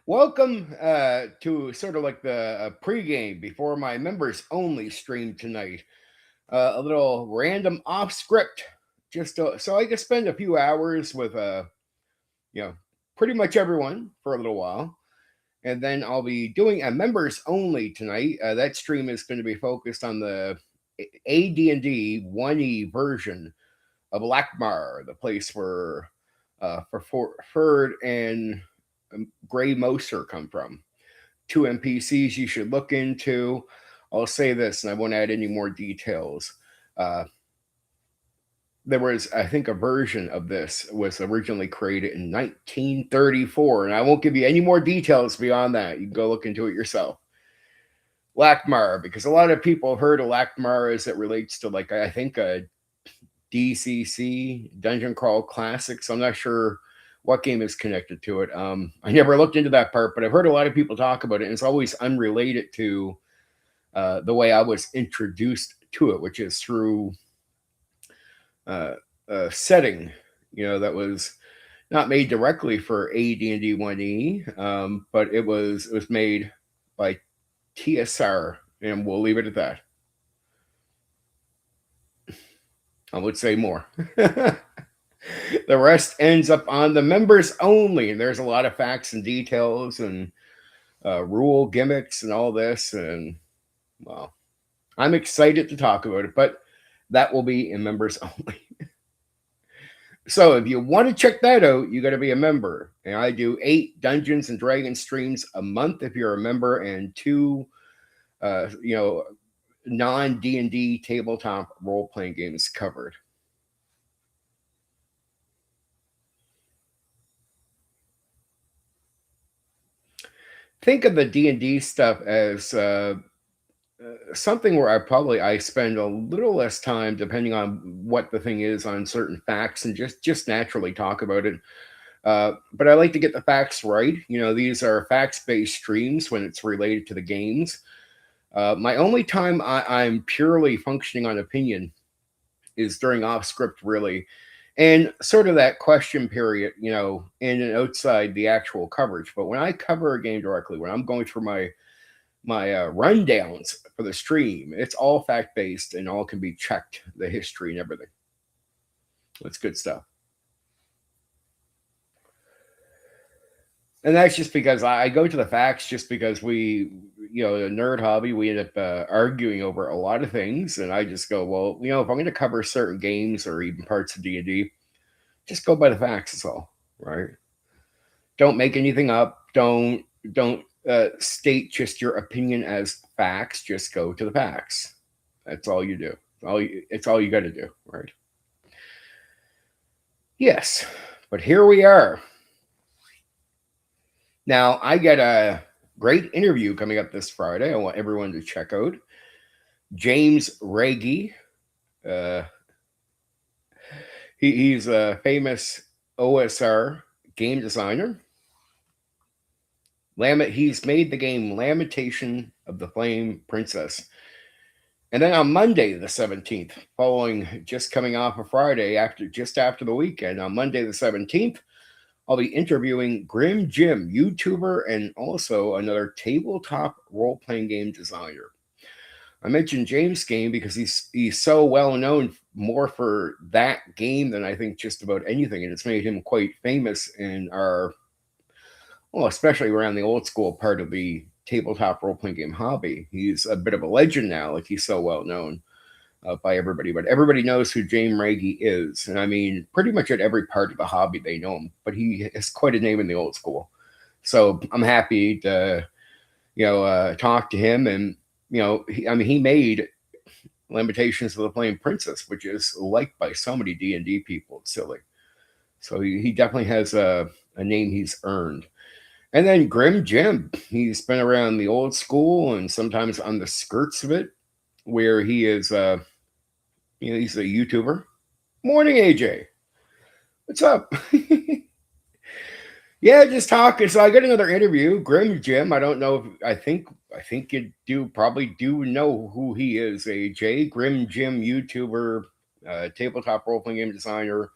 Welcome to sort of like the pregame before my members only stream tonight. A little random off script, so I can spend a few hours with you know pretty much everyone for a little while, and then I'll be doing a members only tonight. That stream is going to be focused on the AD&D 1E version of Lakmar, the place where Ferd and Gray Moser come from. Two NPCs you should look into. I'll say this, and I won't add any more details. Uh, there was, I think, a version of this was originally created in 1934, and I won't give you any more details beyond that. You can go look into it yourself. Lakmar, because a lot of people have heard of Lakmar as it relates to, like, I think a DCC, Dungeon Crawl Classic. So I'm not sure what game is connected to it. I never looked into that part, but I've heard a lot of people talk about it, and it's always unrelated to the way I was introduced to it, which is through a setting, that was not made directly for AD&D 1E, but it was made by TSR, and we'll leave it at that. I would say more. The rest ends up on the members only, and there's a lot of facts and details and rule gimmicks and all this, and well, I'm excited to talk about it, but that will be in members only. So if you want to check that out, you got to be a member. And I do 8 Dungeons and Dragons streams a month if you're a member, and 2, non D&D tabletop role playing games covered. Think of the D&D stuff as something where I spend a little less time, depending on what the thing is, on certain facts, and just naturally talk about it. But I like to get the facts right. These are facts-based streams when it's related to the games. My only time I'm purely functioning on opinion is during off script, really, and sort of that question period, in and outside the actual coverage. But when I cover a game directly, when I'm going through my rundowns for the stream, it's all fact based and all can be checked, the history and everything. That's good stuff. And that's just because I go to the facts, just because we, the nerd hobby, we end up arguing over a lot of things. And I just go, well, if I'm going to cover certain games or even parts of D&D, just go by the facts. That's all, right? Don't make anything up. Don't state just your opinion as facts. Just go to the facts. That's all you do. It's all you got to do, right? Yes, but here we are. Now, I got a great interview coming up this Friday. I want everyone to check out James Ragey. He's a famous OSR game designer. He's made the game Lamentation of the Flame Princess. And then on Monday the 17th, following just coming off of Friday, just after the weekend, on Monday the 17th, I'll be interviewing Grim Jim, YouTuber, and also another tabletop role-playing game designer. I mentioned James' game because he's so well known more for that game than I think just about anything, and it's made him quite famous in especially around the old school part of the tabletop role-playing game hobby. He's a bit of a legend now, like he's so well known by everybody, but everybody knows who James Ragey is. And I mean, pretty much at every part of the hobby, they know him, but he has quite a name in the old school. So I'm happy to, talk to him. And, he made Lamentations of the Flame Princess, which is liked by so many D&D people. It's silly. So he definitely has a name he's earned. And then Grim Jim, he's been around the old school and sometimes on the skirts of it, where he is, he's a YouTuber. Morning, AJ. What's up? Yeah, just talking. So I got another interview. Grim Jim. I don't know if I think you probably do know who he is, AJ. Grim Jim, YouTuber, tabletop role playing game designer.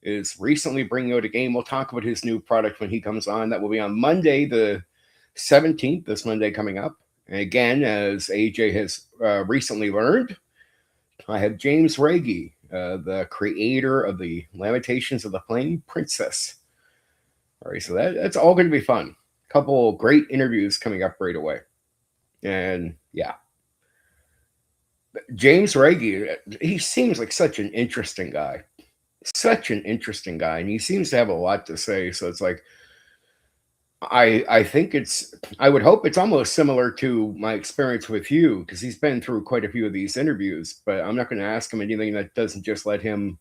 is recently bringing out a game. We'll talk about his new product when he comes on. That will be on Monday, the 17th, this Monday coming up. And again, as AJ has recently learned, I have James Ragey, the creator of the Lamentations of the Flame Princess. All right, so that's all going to be fun. Couple great interviews coming up right away. And yeah, James Ragey, he seems like such an interesting guy. Such an interesting guy. And he seems to have a lot to say. So it's like, I think I would hope it's almost similar to my experience with you, because he's been through quite a few of these interviews, but I'm not going to ask him anything that doesn't just let him,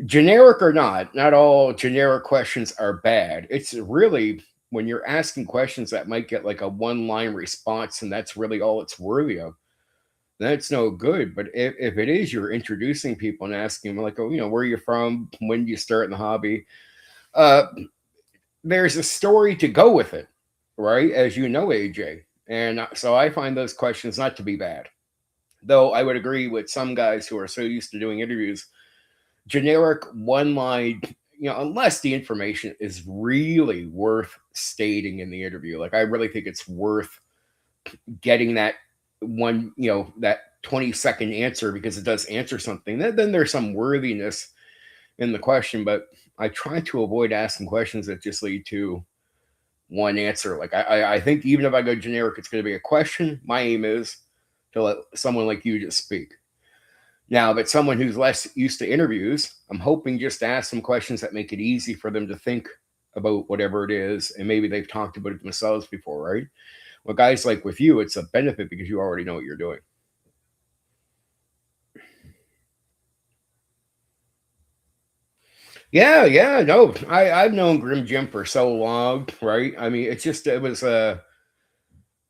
generic or not all generic questions are bad. It's really when you're asking questions that might get like a one line response and that's really all it's worthy of, that's no good. But if it is, you're introducing people and asking them like, oh, where are you from? When did you start in the hobby? Uh, there's a story to go with it, right? As you know, AJ. And so I find those questions not to be bad. Though I would agree with some guys who are so used to doing interviews, generic one line, unless the information is really worth stating in the interview. Like I really think it's worth getting that one, that 20-second answer because it does answer something. Then there's some worthiness in the question, but I try to avoid asking questions that just lead to one answer. Like I think even if I go generic, it's going to be a question. My aim is to let someone like you just speak. Now, but someone who's less used to interviews, I'm hoping just to ask some questions that make it easy for them to think about whatever it is, and maybe they've talked about it themselves before, right? Well, guys, like with you, it's a benefit because you already know what you're doing. Yeah, no, I've known Grim Jim for so long, right? I mean, it was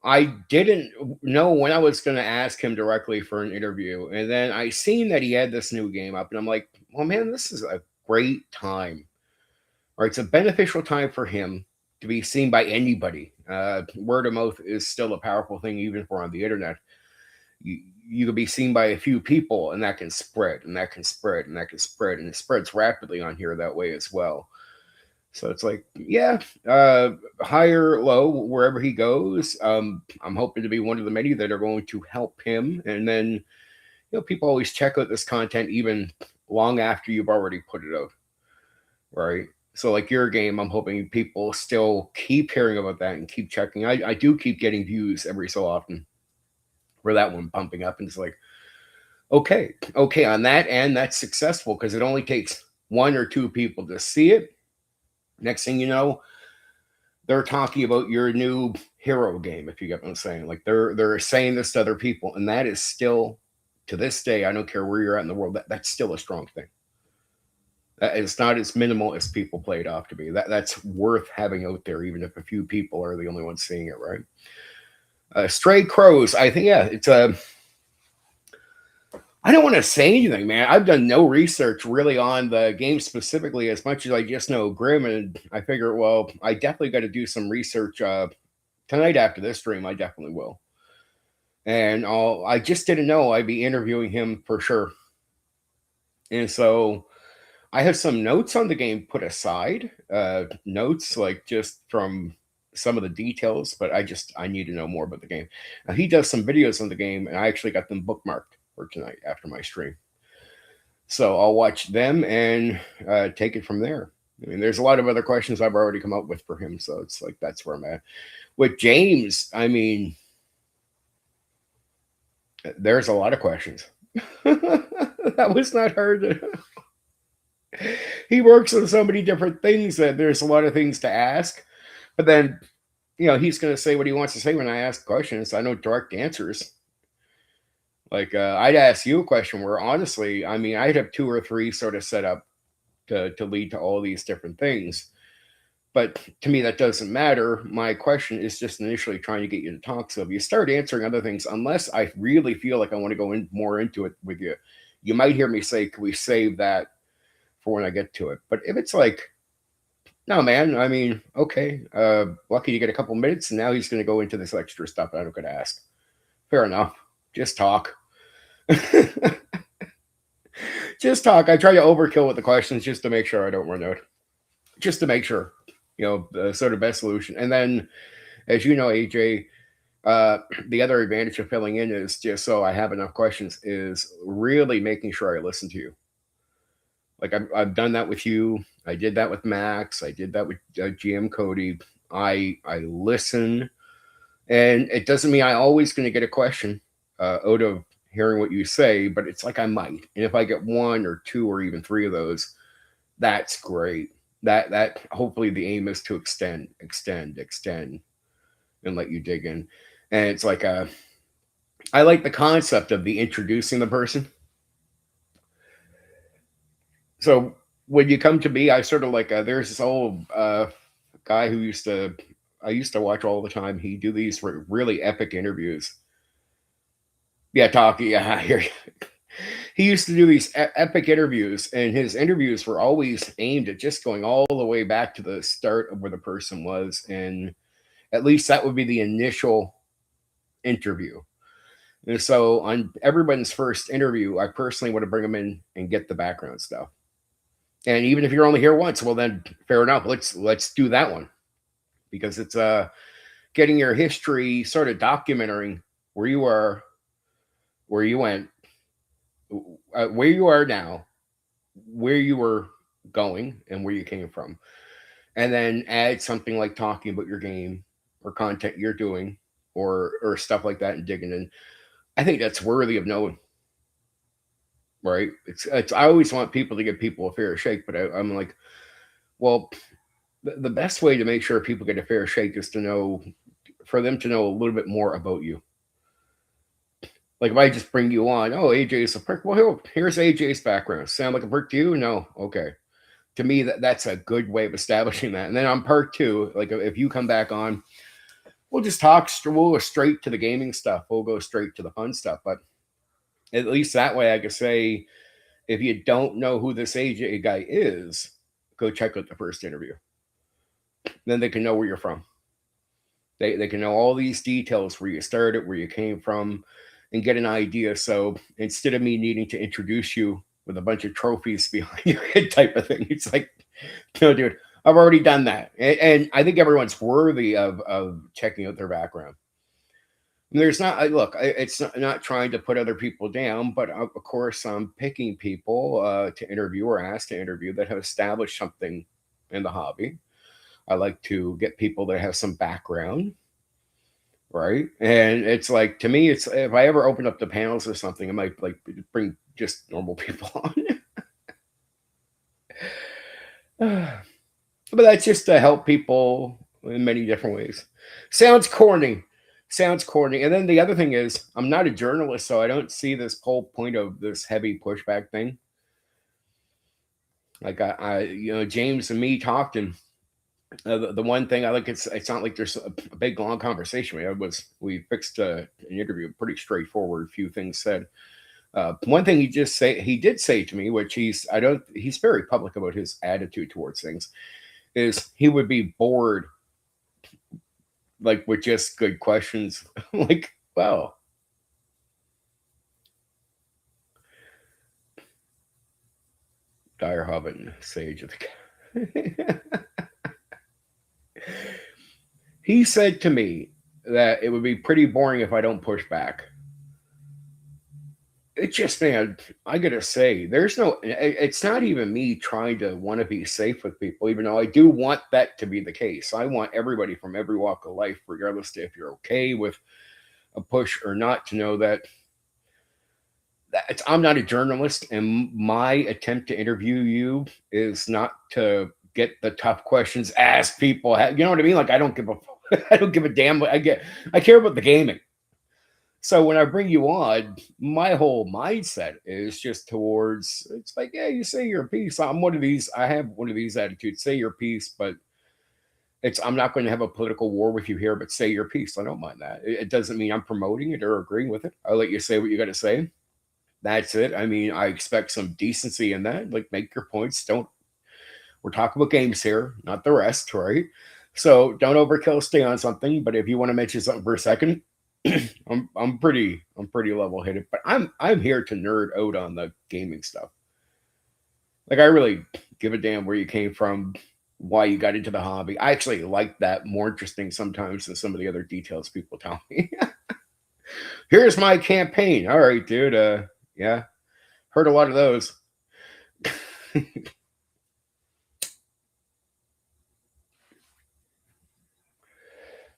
I didn't know when I was going to ask him directly for an interview, and then I seen that he had this new game up, and I'm like, well, man, this is a great time. Right, it's a beneficial time for him to be seen by anybody. Word of mouth is still a powerful thing, even if we're on the internet. You can be seen by a few people, and that can spread, and that can spread, and that can spread, and it spreads rapidly on here that way as well. So it's like, yeah, high or low, wherever he goes, I'm hoping to be one of the many that are going to help him. And then, people always check out this content even long after you've already put it out, right? So, like your game, I'm hoping people still keep hearing about that and keep checking. I do keep getting views every so often for that one pumping up, and it's like, okay, on that end, that's successful because it only takes one or two people to see it. Next thing you know, they're talking about your new hero game, if you get what I'm saying. Like they're saying this to other people, and that is still to this day, I don't care where you're at in the world, that's still a strong thing. It's not as minimal as people play it off to be. That's worth having out there, even if a few people are the only ones seeing it, right? Stray Crows, I think, yeah, it's a. I don't want to say anything, man. I've done no research really on the game specifically, as much as I just know Grim, and I figure, well, I definitely got to do some research tonight after this stream. I definitely will. And I just didn't know I'd be interviewing him for sure. And so I have some notes on the game put aside, notes like just from some of the details, but I need to know more about the game. Now, he does some videos on the game, and I actually got them bookmarked for tonight after my stream. So I'll watch them and take it from there. I mean, there's a lot of other questions I've already come up with for him, so it's like that's where I'm at. With James, I mean, there's a lot of questions. That was not hard. He works on so many different things that there's a lot of things to ask. But then, he's going to say what he wants to say when I ask questions. I know direct answers. Like, I'd ask you a question where honestly, I mean, I'd have two or three sort of set up to lead to all these different things. But to me, that doesn't matter. My question is just initially trying to get you to talk. So if you start answering other things, unless I really feel like I want to go in more into it with you, you might hear me say, can we save that for when I get to it? But if it's like, no, man, I mean, okay, lucky you get a couple minutes, and now he's going to go into this extra stuff I don't going to ask. Fair enough. Just talk. Just talk. I try to overkill with the questions just to make sure I don't run out. Just to make sure, the sort of best solution. And then, as you know, AJ, uh, the other advantage of filling in is just so I have enough questions is really making sure I listen to you. Like I've done that with you. I did that with Max. I did that with GM Cody. I listen, and it doesn't mean I always going to get a question out of hearing what you say, but it's like I might. And if I get one or two or even three of those, that's great. That hopefully the aim is to extend, and let you dig in. And it's like I like the concept of the introducing the person. So when you come to me, I sort of like there's this old guy who I used to watch all the time. He do these really epic interviews. Yeah, talking. Yeah, I hear you. He used to do these epic interviews, and his interviews were always aimed at just going all the way back to the start of where the person was, and at least that would be the initial interview. And so on everyone's first interview, I personally want to bring them in and get the background stuff. And even if you're only here once, well then fair enough. Let's do that one because it's getting your history, sort of documenting where you are, where you went, where you are now, where you were going, and where you came from, and then add something like talking about your game or content you're doing or stuff like that and digging in. I think that's worthy of knowing, right? It's I always want people to give people a fair shake, but I'm like, well, the best way to make sure people get a fair shake is to know for them to know a little bit more about you. Like if I just bring you on, oh, AJ is a prick. Well, here's AJ's background. Sound like a prick to you? No, okay. To me, that's a good way of establishing that. And then on part two, like if you come back on, we'll just talk. We'll go straight to the gaming stuff. We'll go straight to the fun stuff. But at least that way, I could say, if you don't know who this AJ guy is, go check out the first interview. Then they can know where you're from. They can know all these details, where you started, where you came from, and get an idea. So instead of me needing to introduce you with a bunch of trophies behind your head type of thing, it's like, no, dude, I've already done that. And I think everyone's worthy of checking out their background. And there's not, look, it's not trying to put other people down, but of course, I'm picking people to interview or ask to interview that have established something in the hobby. I like to get people that have some background, right? And it's like to me, it's if I ever open up the panels or something, I might like bring just normal people on. But that's just to help people in many different ways. Sounds corny. Sounds corny. And then the other thing is, I'm not a journalist, so I don't see this whole point of this heavy pushback thing. Like James and me talked, and the one thing I like, it's not like there's a big long conversation. We fixed an interview, pretty straightforward. Few things said. One thing he did say to me, which he's very public about his attitude towards things, is he would be bored, like with just good questions. Like, wow. Dire Hobbit, Sage of the He said to me that it would be pretty boring if I don't push back. It's just, man, I gotta say, it's not even me trying to want to be safe with people, even though I do want that to be the case. I want everybody from every walk of life, regardless of if you're okay with a push or not, to know that I'm not a journalist, and my attempt to interview you is not to get the tough questions as people have. You know what I mean? Like I don't give a I don't give a damn. I care about the gaming. So when I bring you on, my whole mindset is just towards it's like, yeah, you say your piece. I'm one of these. I have one of these attitudes. Say your piece, but I'm not going to have a political war with you here. But say your piece. I don't mind that. It doesn't mean I'm promoting it or agreeing with it. I'll let you say what you got to say. That's it. I mean, I expect some decency in that. Like, make your points. Don't. We're talking about games here, not the rest, right? So don't overkill. Stay on something. But if you want to mention something for a second, I'm pretty level headed. But I'm here to nerd out on the gaming stuff. Like, I really give a damn where you came from, why you got into the hobby. I actually like that more interesting sometimes than some of the other details people tell me. Here's my campaign. All right, dude. Yeah, heard a lot of those.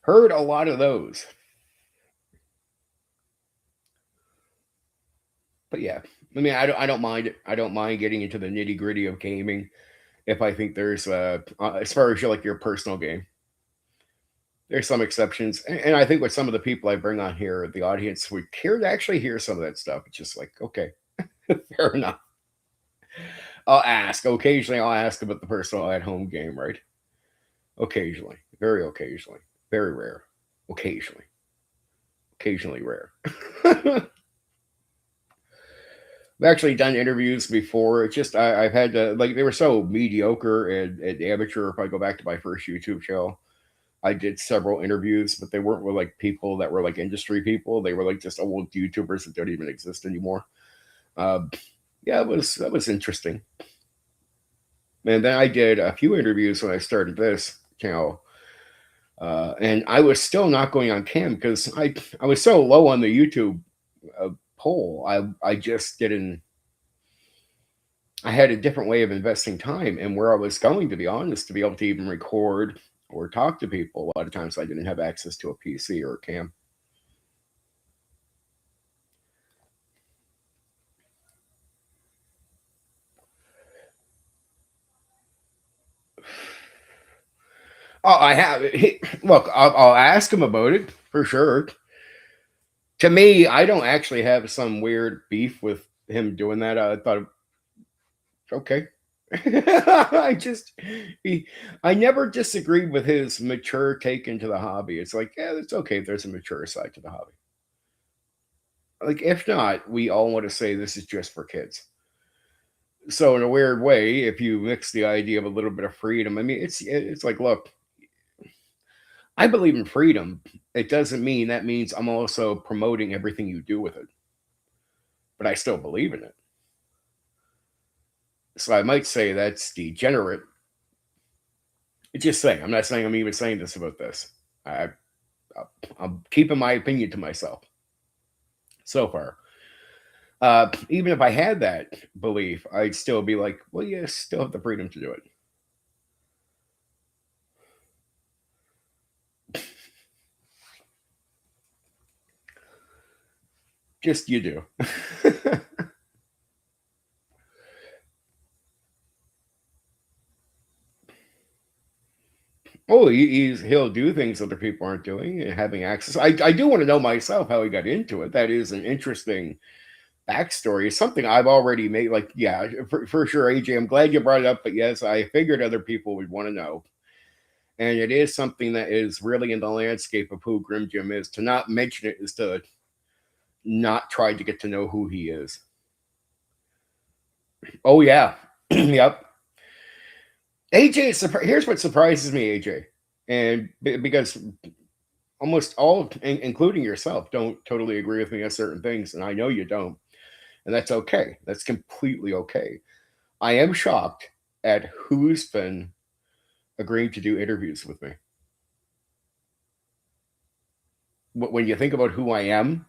Heard a lot of those. But yeah, I mean, I don't mind it. I don't mind getting into the nitty gritty of gaming if I think there's as far as like your personal game. There's some exceptions, and I think with some of the people I bring on here, the audience would care to actually hear some of that stuff. It's just like, okay, fair enough. I'll ask occasionally. I'll ask about the personal at home game, right? Occasionally, very occasionally, very rare. Occasionally, occasionally rare. I've actually done interviews before. It's just I've had to like they were so mediocre and amateur. If I go back to my first YouTube show, I did several interviews, but they weren't with like people that were like industry people. They were like just old YouTubers that don't even exist anymore. Uh, yeah, that was interesting. And then I did a few interviews when I started this channel, and I was still not going on cam because I was so low on the YouTube poll. I just didn't. I had a different way of investing time and where I was going. To be honest, to be able to even record or talk to people, a lot of times I didn't have access to a PC or a cam. Oh, I have. Look, I'll ask him about it for sure. To me, I don't actually have some weird beef with him doing that. I thought, okay. I just, he, I never disagreed with his mature take into the hobby. It's like, yeah, it's okay if there's a mature side to the hobby. Like, if not, we all want to say this is just for kids. So, in a weird way, if you mix the idea of a little bit of freedom, I mean, it's like, look, I believe in freedom. It doesn't mean that means I'm also promoting everything you do with it, but I still believe in it. So I might say that's degenerate. It's just saying. I'm not saying I'm even saying this about this. I, I'm keeping my opinion to myself so far. Even if I had that belief, I'd still be like, well, you still have the freedom to do it. Just you do. Oh, he'll do things other people aren't doing and having access. I do want to know myself how he got into it. That is an interesting backstory. It's something I've already made. Like, yeah, for sure, AJ. I'm glad you brought it up. But yes, I figured other people would want to know. And it is something that is really in the landscape of who Grim Jim is. To not mention it is to not try to get to know who he is. Oh yeah, yep. AJ, here's what surprises me, AJ, and because almost all, including yourself, don't totally agree with me on certain things, and I know you don't, and that's okay. That's completely okay. I am shocked at who's been agreeing to do interviews with me. When you think about who I am,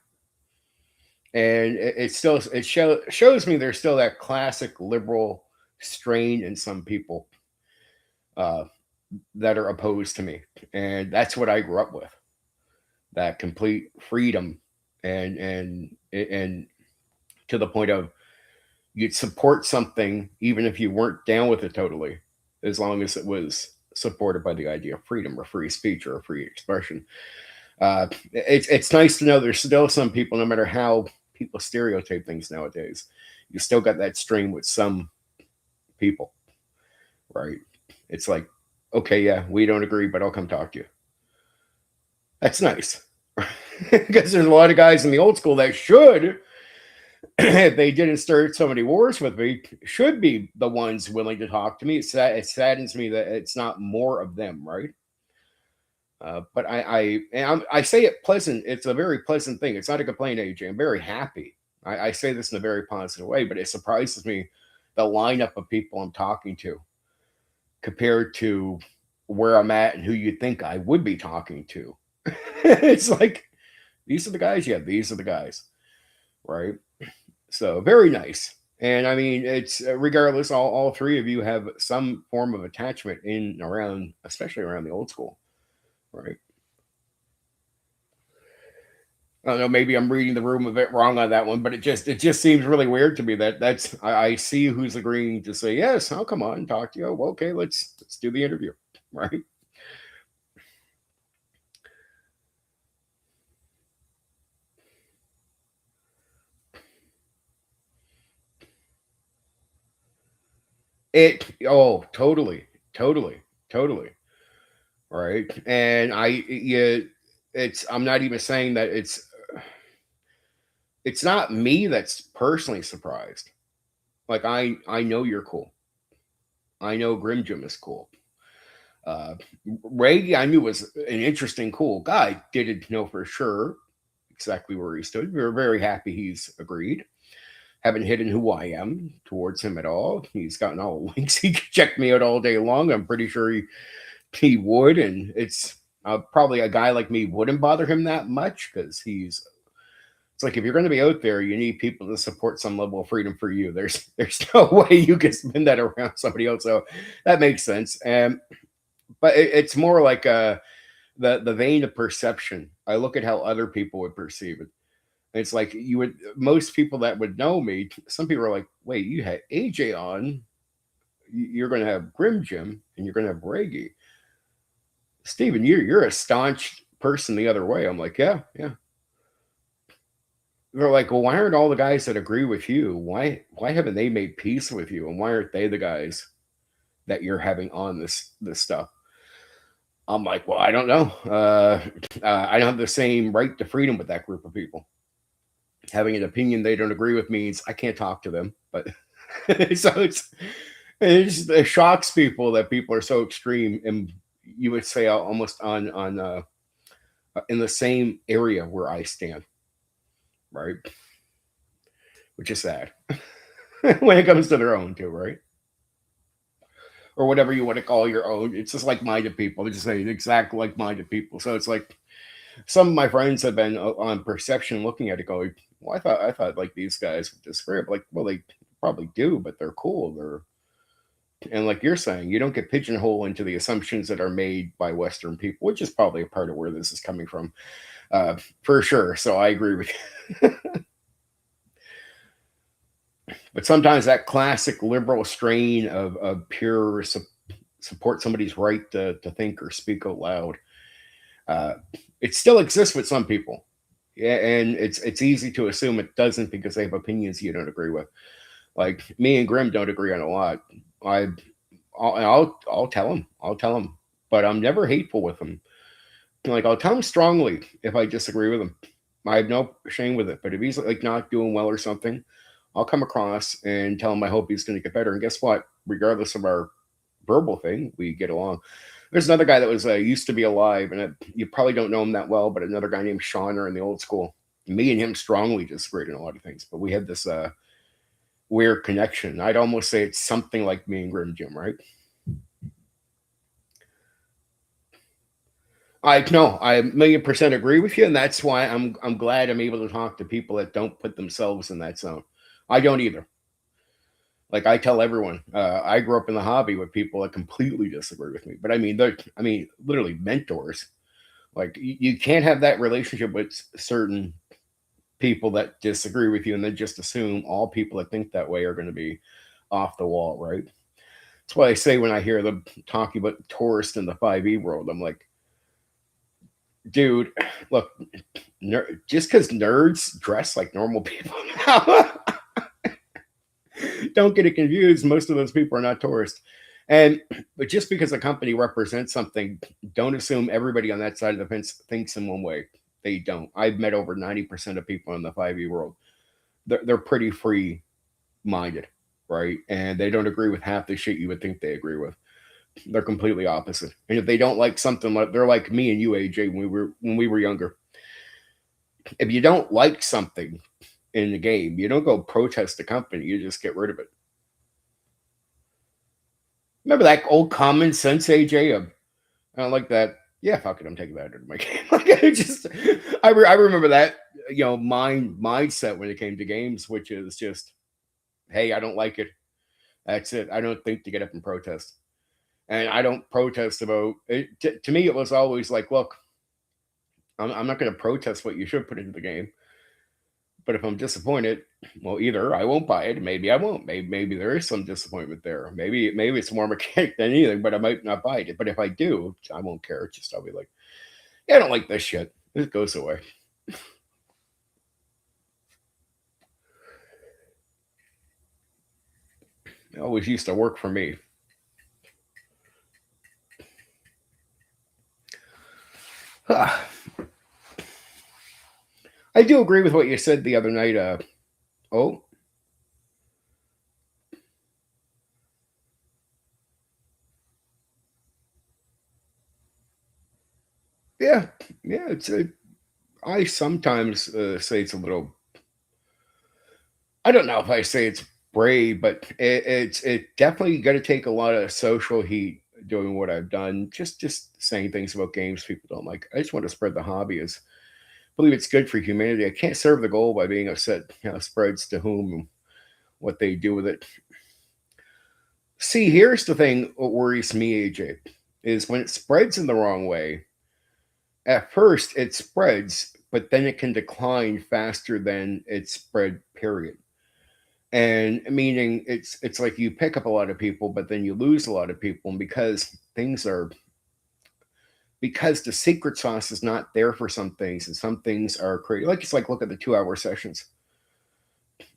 and it still shows me there's still that classic liberal strain in some people uh, that are opposed to me, and that's what I grew up with. That complete freedom and to the point of you'd support something even if you weren't down with it totally, as long as it was supported by the idea of freedom or free speech or free expression. It's nice to know there's still some people, no matter how people stereotype things nowadays, you still got that strain with some people, right? It's like, okay, yeah, we don't agree, but I'll come talk to you. That's nice. Because there's a lot of guys in the old school that should, if they didn't start so many wars with me, should be the ones willing to talk to me. It saddens me that it's not more of them, right? But I say it pleasant. It's a very pleasant thing. It's not a complaint, AJ. I'm very happy. I say this in a very positive way, but it surprises me the lineup of people I'm talking to compared to where I'm at and who you think I would be talking to. It's like, these are the guys. Yeah, these are the guys. Right. So very nice. And I mean, it's regardless, all three of you have some form of attachment in around, especially around the old school. Right. I don't know, maybe I'm reading the room a bit wrong on that one, but it just seems really weird to me that I see who's agreeing to say yes. I'll come on and talk to you. Well, okay, let's do the interview, right? Totally, totally, totally, right. And yeah, I'm not even saying that it's not me that's personally surprised. Like I know you're cool. I know Grim Jim is cool. Uh, Ray, I knew was an interesting, cool guy. Didn't know for sure exactly where he stood. We were very happy he's agreed. Haven't hidden who I am towards him at all. He's gotten all the links. He could check me out all day long. I'm pretty sure he would. And it's probably a guy like me wouldn't bother him that much because it's like if you're going to be out there, you need people to support some level of freedom for you. There's no way you can spin that around somebody else. So that makes sense. But it's more like the vein of perception. I look at how other people would perceive it. It's like most people that would know me, some people are like, wait, you had AJ on, you're going to have Grim Jim, and you're going to have Reggie. Steven, you're a staunch person the other way. I'm like, yeah, yeah. They're like, well, why aren't all the guys that agree with you? Why haven't they made peace with you? And why aren't they the guys that you're having on this stuff? I'm like, well, I don't know. I don't have the same right to freedom with that group of people. Having an opinion they don't agree with means I can't talk to them. But so it shocks people that people are so extreme, and you would say almost on in the same area where I stand, right? Which is sad when it comes to their own too, right? Or whatever you want to call your own. It's just like-minded people. I'm just saying exactly like-minded people. So it's like some of my friends have been on perception looking at it going, well, I thought like these guys would disagree. I'm like, well, they probably do, but they're cool. And like you're saying, you don't get pigeonholed into the assumptions that are made by Western people, which is probably a part of where this is coming from, for sure. So I agree with you. But sometimes that classic liberal strain of pure support somebody's right to think or speak out loud, uh, it still exists with some people. Yeah, and it's easy to assume it doesn't because they have opinions you don't agree with. Like me and Grim don't agree on a lot. I I'll tell him. I'll tell him, but I'm never hateful with him. Like I'll tell him strongly if I disagree with him. I have no shame with it. But if he's like not doing well or something, I'll come across and tell him I hope he's going to get better. And guess what? Regardless of our verbal thing, we get along. There's another guy that was used to be alive, and you probably don't know him that well, but another guy named Shauner in the old school. Me and him strongly disagreed on a lot of things, but we had this weird connection. I'd almost say it's something like me and Grim Jim, right? I no, I 1,000,000% agree with you, and that's why I'm glad I'm able to talk to people that don't put themselves in that zone. I don't either. Like I tell everyone, I grew up in the hobby with people that completely disagree with me. But I mean, they're literally mentors. Like you can't have that relationship with certain people that disagree with you, and then just assume all people that think that way are going to be off the wall, right? That's why I say when I hear them talking about tourists in the 5e world, I'm like, dude, look, just because nerds dress like normal people now, don't get it confused. Most of those people are not tourists. And but just because a company represents something, don't assume everybody on that side of the fence thinks in one way. They don't. I've met over 90% of people in the 5e world. They're pretty free minded, right? And they don't agree with half the shit you would think they agree with. They're completely opposite. And if they don't like something, they're like me and you, AJ, when we were younger. If you don't like something in the game, you don't go protest the company. You just get rid of it. Remember that old common sense, AJ? I don't like that. Yeah, fuck it. I'm taking that out of my game. Like, I just, I remember that, mindset when it came to games, which is just, hey, I don't like it. That's it. I don't think to get up and protest. And I don't protest about it. To me, it was always like, look, I'm not going to protest what you should put into the game. But if I'm disappointed, well, either I won't buy it, maybe I won't. Maybe there is some disappointment there. Maybe it's more mechanic than anything, but I might not buy it. But if I do, I won't care. Just I'll be like, yeah, I don't like this shit. It goes away. It always used to work for me. I do agree with what you said the other night. Oh, yeah, yeah. I sometimes say it's a little. I don't know if I say it's brave, but it definitely got to take a lot of social heat doing what I've done. Just saying things about games people don't like. I just want to spread the hobby. Is believe it's good for humanity. I can't serve the goal by being upset. Spreads to whom and what they do with it. See, here's the thing. What worries me, AJ, is when it spreads in the wrong way. At first, it spreads, but then it can decline faster than it spread. Period. And meaning it's like you pick up a lot of people but then you lose a lot of people, and because the secret sauce is not there for some things, and some things are crazy, like it's like look at the 2 hour sessions,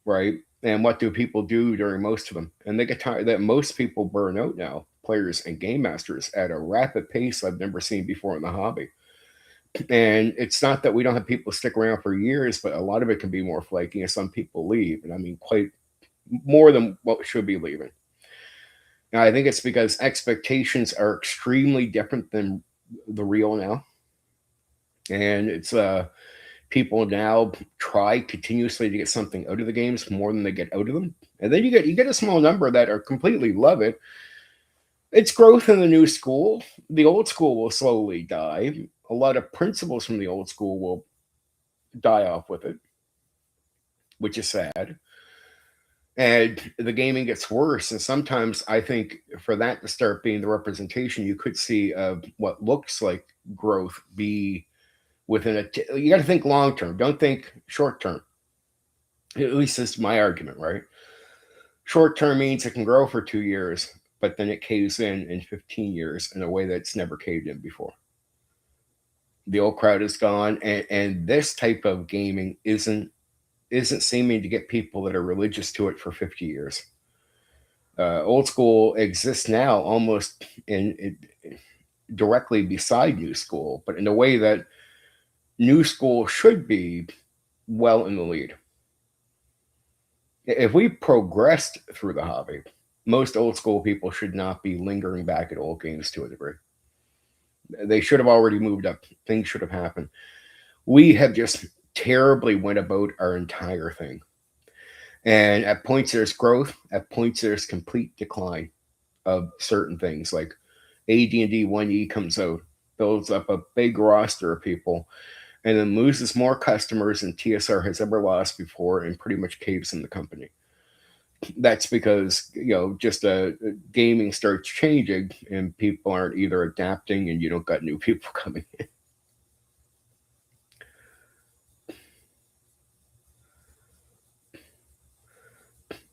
right? And what do people do during most of them? And they get tired that most people burn out now, players and game masters, at a rapid pace I've never seen before in the hobby. And it's not that we don't have people stick around for years, but a lot of it can be more flaky and some people leave, and I mean quite more than what should be leaving. Now, I think it's because expectations are extremely different than the real now, and it's people now try continuously to get something out of the games more than they get out of them, and then you get a small number that are completely love it. It's growth in the new school. The old school will slowly die. A lot of principles from the old school will die off with it, which is sad. And the gaming gets worse. And sometimes I think for that to start being the representation, you could see what looks like growth be within you got to think long term. Don't think short term. At least this is my argument, right? Short term means it can grow for 2 years, but then it caves in 15 years in a way that's never caved in before. The old crowd is gone, and this type of gaming isn't seeming to get people that are religious to it for 50 years. Old school exists now almost directly beside new school, but in a way that new school should be well in the lead. If we progressed through the hobby, most old school people should not be lingering back at old games to a degree. They should have already moved up. Things should have happened. We have just terribly went about our entire thing. And at points there's growth, at points there's complete decline of certain things. Like AD&D 1E comes out, builds up a big roster of people, and then loses more customers than TSR has ever lost before, and pretty much caves in the company. That's because just gaming starts changing, and people aren't either adapting, and you don't got new people coming in.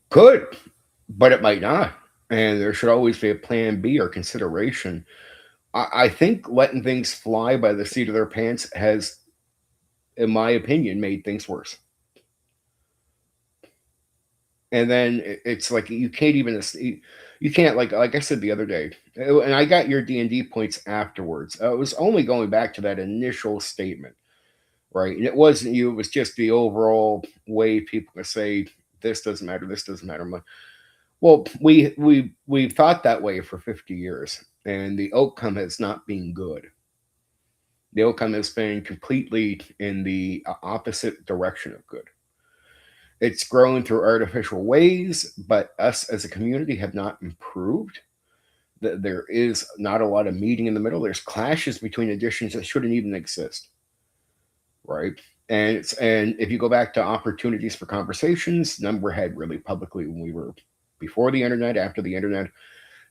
Could, but it might not. And there should always be a plan B or consideration. I think letting things fly by the seat of their pants has, in my opinion, made things worse. And then it's like you can't even you can't like I said the other day, and I got your D&D points afterwards. It was only going back to that initial statement, right? And it wasn't you; it was just the overall way people could say this doesn't matter, this doesn't matter. Well, we've thought that way for 50 years, and the outcome has not been good. The outcome has been completely in the opposite direction of good. It's grown through artificial ways, but us as a community have not improved. There is not a lot of meeting in the middle. There's clashes between editions that shouldn't even exist, right? And if you go back to opportunities for conversations, none were had really publicly when we were before the internet, after the internet.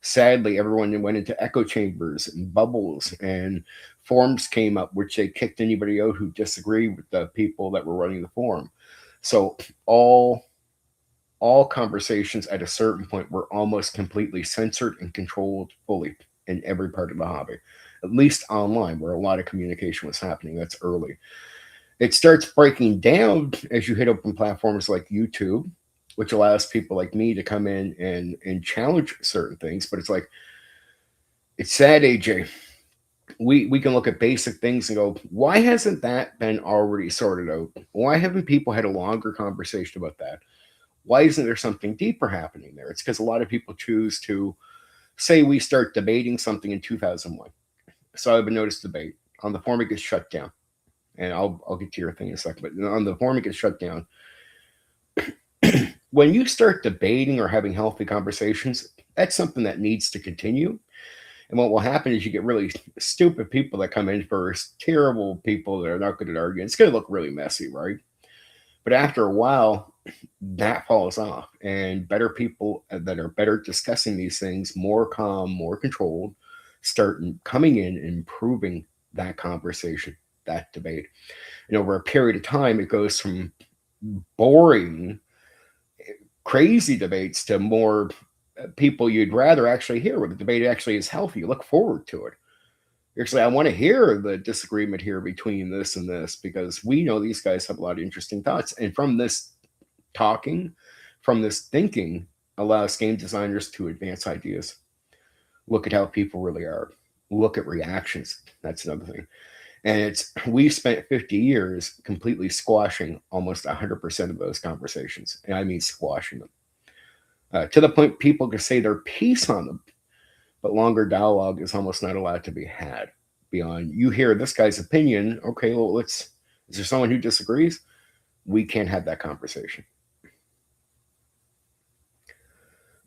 Sadly, everyone went into echo chambers and bubbles, and forums came up, which they kicked anybody out who disagreed with the people that were running the forum. So all all conversations at a certain point were almost completely censored and controlled fully in every part of the hobby, at least online, where a lot of communication was happening. That's early. It starts breaking down as you hit open platforms like YouTube, which allows people like me to come in and challenge certain things. But it's like, it's sad, AJ. We can look at basic things and go, why hasn't that been already sorted out? Why haven't people had a longer conversation about that? Why isn't there something deeper happening there? It's because a lot of people choose to say we start debating something in 2001. So I've been noticed debate on the forum, it gets shut down. And I'll get to your thing in a second, but on the forum, it gets shut down. When you start debating or having healthy conversations, that's something that needs to continue. And what will happen is you get really stupid people that come in first, terrible people that are not good at arguing. It's going to look really messy, right? But after a while, that falls off, and better people that are better discussing these things, more calm, more controlled, start coming in and improving that conversation, that debate. And over a period of time, it goes from boring, crazy debates to more people you'd rather actually hear, where the debate actually is healthy. You look forward to it. Actually, I want to hear the disagreement here between this and this, because we know these guys have a lot of interesting thoughts. And from this talking, from this thinking, allows game designers to advance ideas. Look at how people really are. Look at reactions. That's another thing. And we spent 50 years completely squashing almost 100% of those conversations. And I mean squashing them. To the point people can say their piece on them, but longer dialogue is almost not allowed to be had beyond, you hear this guy's opinion. Okay, well, is there someone who disagrees? We can't have that conversation.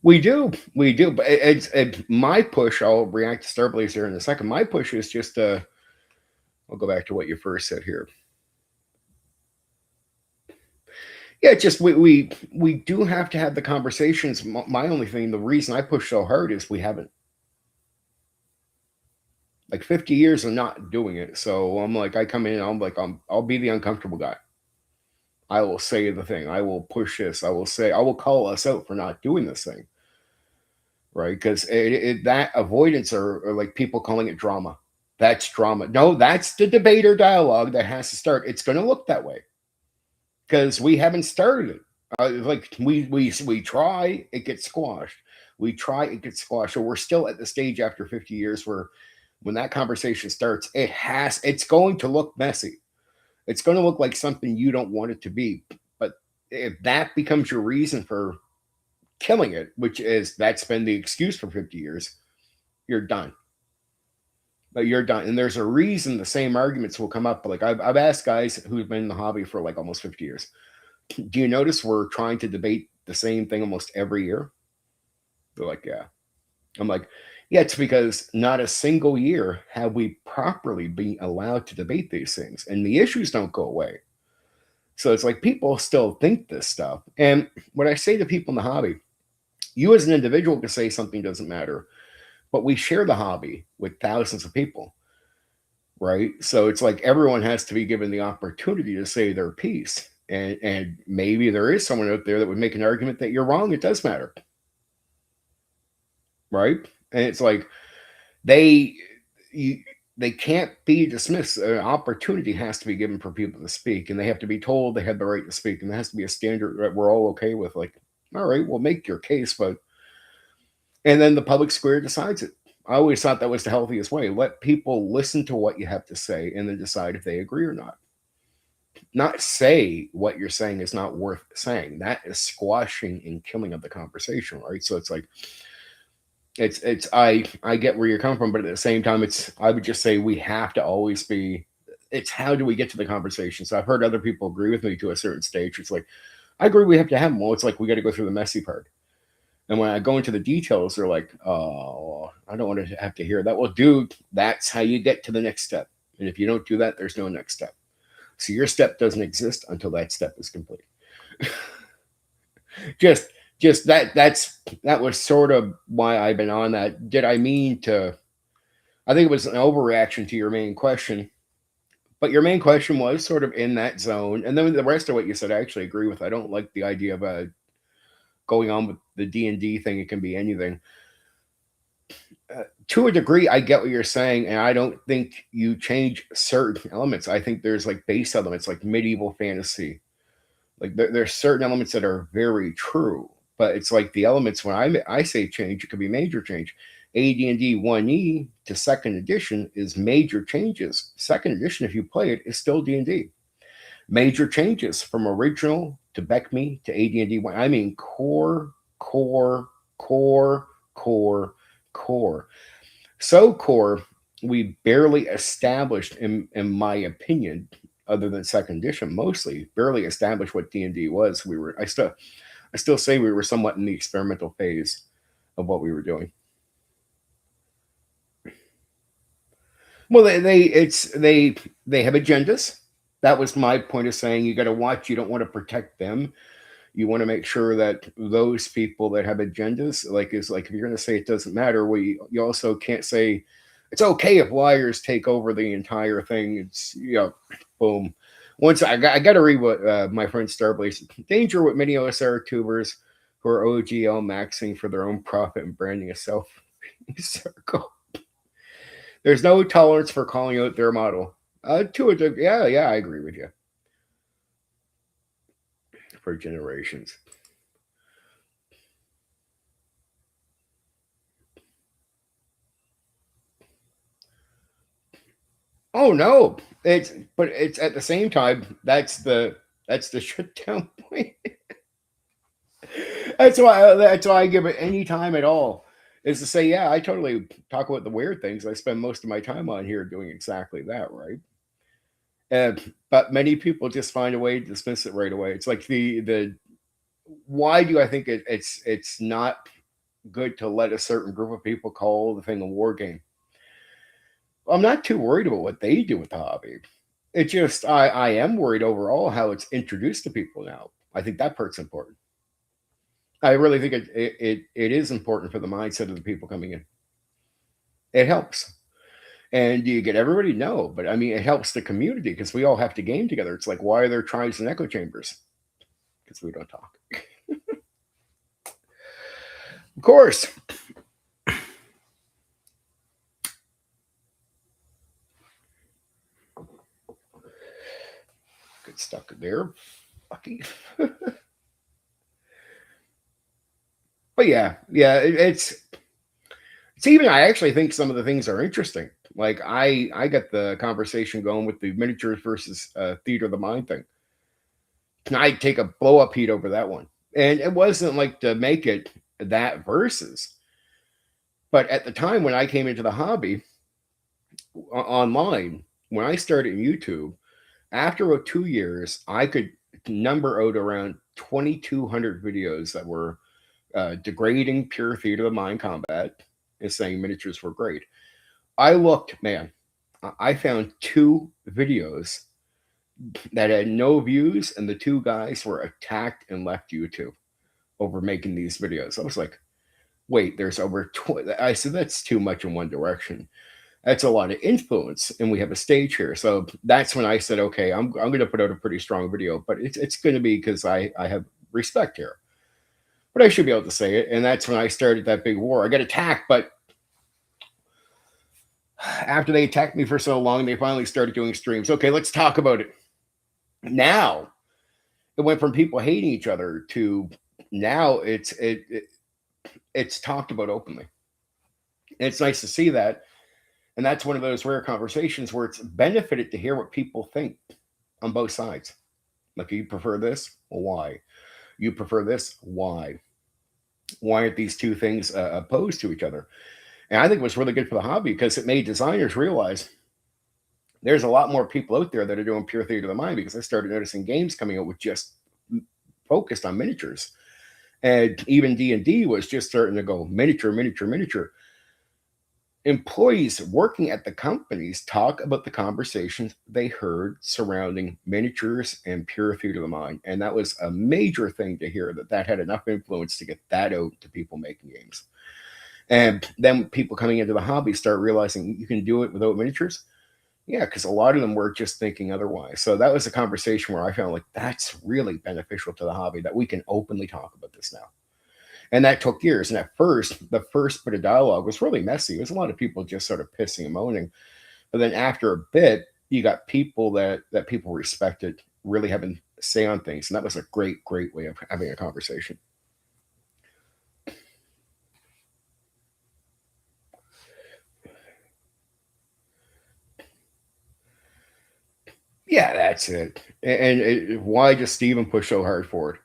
We do. But it's my push. I'll react to Starblazer in a second. My push is just, I'll go back to what you first said here. Yeah, just we do have to have the conversations. My only thing, the reason I push so hard is we haven't. Like 50 years of not doing it. So I'm like, I come in, I'm like, I'll be the uncomfortable guy. I will say the thing. I will push this. I will call us out for not doing this thing. Right? Because that avoidance or like people calling it drama. That's drama. No, that's the debate or dialogue that has to start. It's going to look that way because we haven't started it. Like we try, it gets squashed. We try, it gets squashed. So we're still at the stage after 50 years where when that conversation starts, it's going to look messy. It's going to look like something you don't want it to be. But if that becomes your reason for killing it, that's been the excuse for 50 years, you're done. But you're done. And there's a reason the same arguments will come up. Like I've asked guys who've been in the hobby for like almost 50 years, do you notice we're trying to debate the same thing almost every year? They're like, yeah. I'm like, yeah, it's because not a single year have we properly been allowed to debate these things, and the issues don't go away. So it's like people still think this stuff. And what I say to people in the hobby, you as an individual can say something doesn't matter, but we share the hobby with thousands of people, right? So it's like everyone has to be given the opportunity to say their piece. And maybe there is someone out there that would make an argument that you're wrong. It does matter. Right. And it's like they can't be dismissed. An opportunity has to be given for people to speak, and they have to be told they have the right to speak. And there has to be a standard that we're all okay with. Like, all right, we'll make your case, and then the public square decides it. I always thought that was the healthiest way. Let people listen to what you have to say and then decide if they agree or not. Not say what you're saying is not worth saying. That is squashing and killing of the conversation, right? So it's like, I get where you're coming from, but at the same time, I would just say we have to always be, it's how do we get to the conversation? So I've heard other people agree with me to a certain stage. It's like, I agree we have to have them. Well, it's like we got to go through the messy part. And when I go into the details, they're like, "Oh, I don't want to have to hear that." Well, dude, that's how you get to the next step. And if you don't do that, there's no next step. So your step doesn't exist until that step is complete. just just that was sort of why I've been on that. Did I mean to? I think it was an overreaction to your main question, but your main question was sort of in that zone, and then the rest of what you said I actually agree with. I don't like the idea of going on with the D&D thing. It can be anything. To a degree, I get what you're saying, and I don't think you change certain elements. I think there's like base elements, like medieval fantasy. Like there's certain elements that are very true, but it's like the elements when I say change, it could be major change. AD&D 1E to second edition is major changes. Second edition, if you play it, is still D&D. Major changes from original to BECME to AD&D 1. I mean core, core, core, core, core. So core, we barely established, in my opinion, other than second edition, mostly barely established what D&D was. I still say we were somewhat in the experimental phase of what we were doing. Well, they have agendas. That was my point of saying you got to watch. You don't want to protect them. You want to make sure that those people that have agendas, like is like if you're going to say it doesn't matter, well, you also can't say it's okay if liars take over the entire thing. It's boom. Once I got to read what my friend Starblaze. Danger with many OSR tubers who are OGL maxing for their own profit and branding a self circle. There's no tolerance for calling out their model. Yeah, I agree with you. For generations. Oh no, it's at the same time that's the shutdown point. That's why I give it any time at all is to say yeah, I totally talk about the weird things. I spend most of my time on here doing exactly that, right? But many people just find a way to dismiss it right away. It's like the why do I think it's not good to let a certain group of people call the thing a war game? I'm not too worried about what they do with the hobby. It just I am worried overall how it's introduced to people now. I think that part's important. I really think it is important for the mindset of the people coming in. It helps. And you get everybody? No, but I mean, it helps the community because we all have to game together. It's like, why are there tribes and echo chambers? Because we don't talk. Of course. Get stuck there. Lucky. But yeah, it's even. I actually think some of the things are interesting. Like I got the conversation going with the miniatures versus theater of the mind thing. And I take a blow up heat over that one, and it wasn't like to make it that versus. But at the time when I came into the hobby online, when I started YouTube, after about 2 years, I could number out around 2,200 videos that were degrading pure theater of the mind combat and saying miniatures were great. I looked, man, I found 2 videos that had no views, and the 2 guys were attacked and left YouTube over making these videos. I was like, wait, there's over 20. I said, that's too much in one direction. That's a lot of influence, and we have a stage here. So that's when I said, okay, I'm going to put out a pretty strong video, but it's going to be because I have respect here. But I should be able to say it. And that's when I started that big war. I got attacked, but after they attacked me for so long, they finally started doing streams. Okay, let's talk about it. Now it went from people hating each other to now it's talked about openly. And it's nice to see that. And that's one of those rare conversations where it's benefited to hear what people think on both sides. Like, you prefer this? Well, why? You prefer this? Why? Why aren't these two things opposed to each other? And I think it was really good for the hobby because it made designers realize there's a lot more people out there that are doing pure theater of the mind, because I started noticing games coming out with just focused on miniatures. And even D&D was just starting to go miniature, miniature, miniature. Employees working at the companies talk about the conversations they heard surrounding miniatures and pure theater of the mind. And that was a major thing to hear, that had enough influence to get that out to people making games. And then people coming into the hobby start realizing you can do it without miniatures. Yeah, because a lot of them were just thinking otherwise. So that was a conversation where I found like that's really beneficial to the hobby, that we can openly talk about this now. And that took years. And at first, the first bit of dialogue was really messy. It was a lot of people just sort of pissing and moaning. But then after a bit, you got people that people respected really having a say on things. And that was a great, great way of having a conversation. Yeah, that's it. Why does Steven push so hard for it?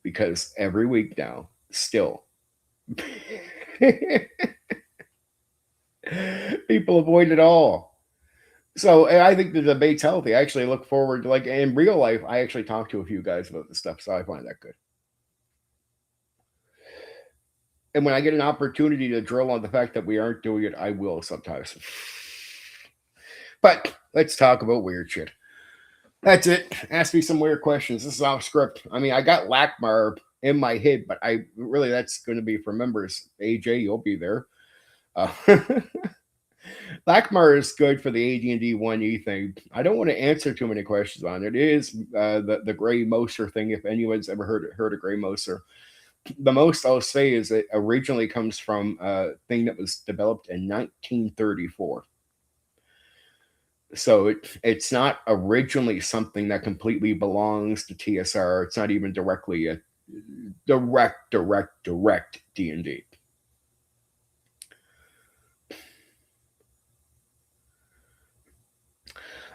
Because every week now, still, people avoid it all. So I think the debate's healthy. I actually look forward to, like, in real life, I actually talk to a few guys about this stuff, so I find that good. And when I get an opportunity to drill on the fact that we aren't doing it, I will sometimes. But let's talk about weird shit. That's it. Ask me some weird questions. This is off script. I mean, I got Lackmar in my head, but I really, that's going to be for members. AJ, you'll be there. Lackmar is good for the AD&D 1E thing. I don't want to answer too many questions on it. It is the Gray Moser thing, if anyone's ever heard of Gray Moser. The most I'll say is it originally comes from a thing that was developed in 1934. So it's not originally something that completely belongs to TSR. It's not even directly a direct D&D.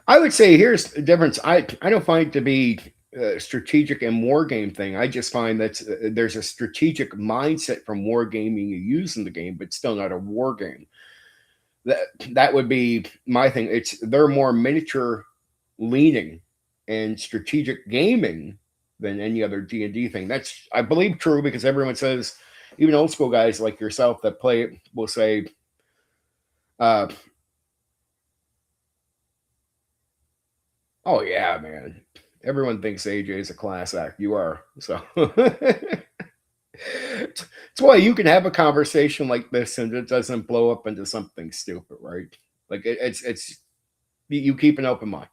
I would say here's the difference. I don't find it to be a strategic and wargame thing. I just find that there's a strategic mindset from wargaming you use in the game, but still not a war game. That would be my thing. They're more miniature leaning and strategic gaming than any other D&D thing. That's, I believe, true, because everyone says, even old school guys like yourself that play it will say, uh, "Oh yeah, man, everyone thinks AJ is a class act. You are." So it's why you can have a conversation like this and it doesn't blow up into something stupid, right? Like it's you keep an open mind,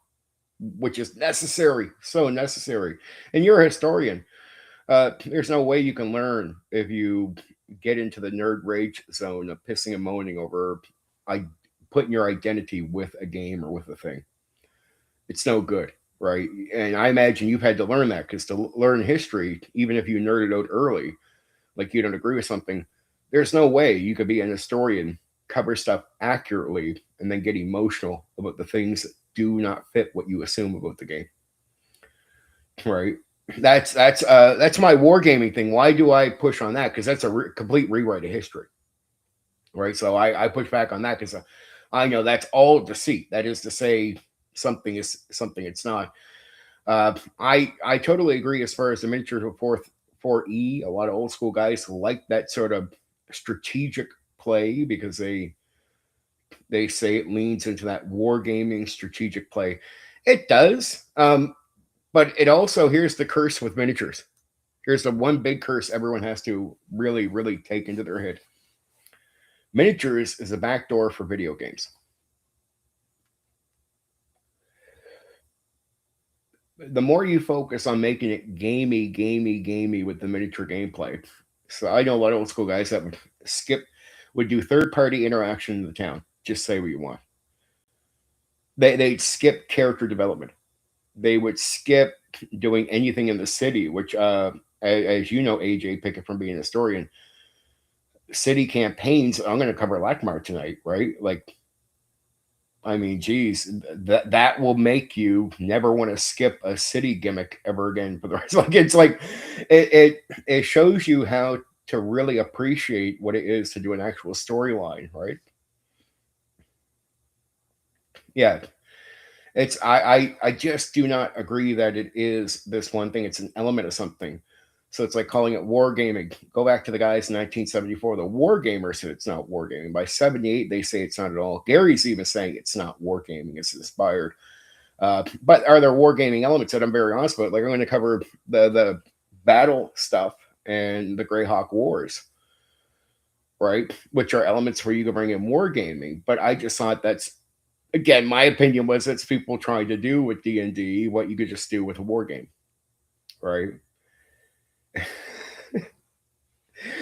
which is necessary, so necessary. And you're a historian. There's no way you can learn if you get into the nerd rage zone of pissing and moaning over I putting your identity with a game or with a thing. It's no good, right? And I imagine you've had to learn that, because to learn history, even if you nerded out early, like you don't agree with something, there's no way you could be an historian, cover stuff accurately, and then get emotional about the things that do not fit what you assume about the game, right? That's my wargaming thing. Why do I push on that? Because that's a complete rewrite of history, right? So I push back on that because I know that's all deceit. That is to say, something is something it's not. I totally agree as far as the miniature of 4E. A lot of old school guys like that sort of strategic play because they say it leans into that wargaming strategic play. It does. But it also, here's the curse with miniatures. Here's the one big curse everyone has to really, really take into their head. Miniatures is a backdoor for video games. The more you focus on making it gamey with the miniature gameplay. So I know a lot of old school guys that would do third party interaction in the town. Just say what you want. They'd skip character development. They would skip doing anything in the city, which, as you know, AJ, pick it from being a historian, city campaigns. I'm going to cover Lackmar tonight, right? Like, I mean, geez, that will make you never want to skip a city gimmick ever again for the rest. Like, it's like it shows you how to really appreciate what it is to do an actual storyline, right? Yeah, I just do not agree that it is this one thing. It's an element of something. So it's like calling it wargaming. Go back to the guys in 1974. The wargamers said it's not wargaming. By 78, they say it's not at all. Gary's even saying it's not wargaming. It's inspired. But are there wargaming elements that I'm very honest about? Like I'm going to cover the battle stuff and the Greyhawk Wars, right? Which are elements where you can bring in wargaming. But I just thought that's, again, my opinion was it's people trying to do with D&D what you could just do with a war game, right?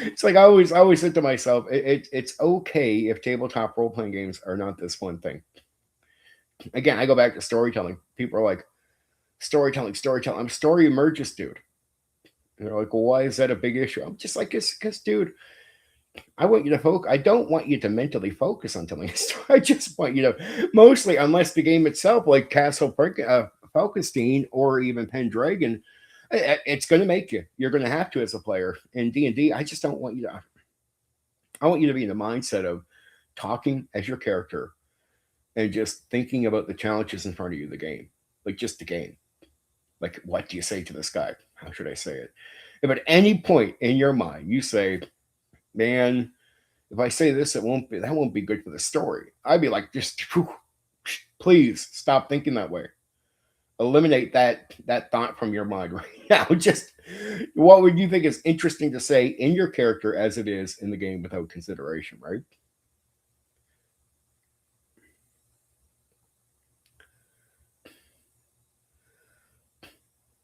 It's like I always said to myself, it's okay if tabletop role playing games are not this one thing. Again, I go back to storytelling. People are like, storytelling. I'm story emerges, dude. And they're like, well, why is that a big issue? I'm just like, because, dude, I want you to focus. I don't want you to mentally focus on telling a story. I just want you to, mostly, unless the game itself, like Falkenstein or even Pendragon, it's going to make you. You're going to have to as a player. In D&D, I just don't want you to. I want you to be in the mindset of talking as your character and just thinking about the challenges in front of you, the game, like just the game. Like, what do you say to this guy? How should I say it? If at any point in your mind you say, man, if I say this, that won't be good for the story. I'd be like, just please stop thinking that way. Eliminate that thought from your mind right now. Just what would you think is interesting to say in your character as it is in the game without consideration, right?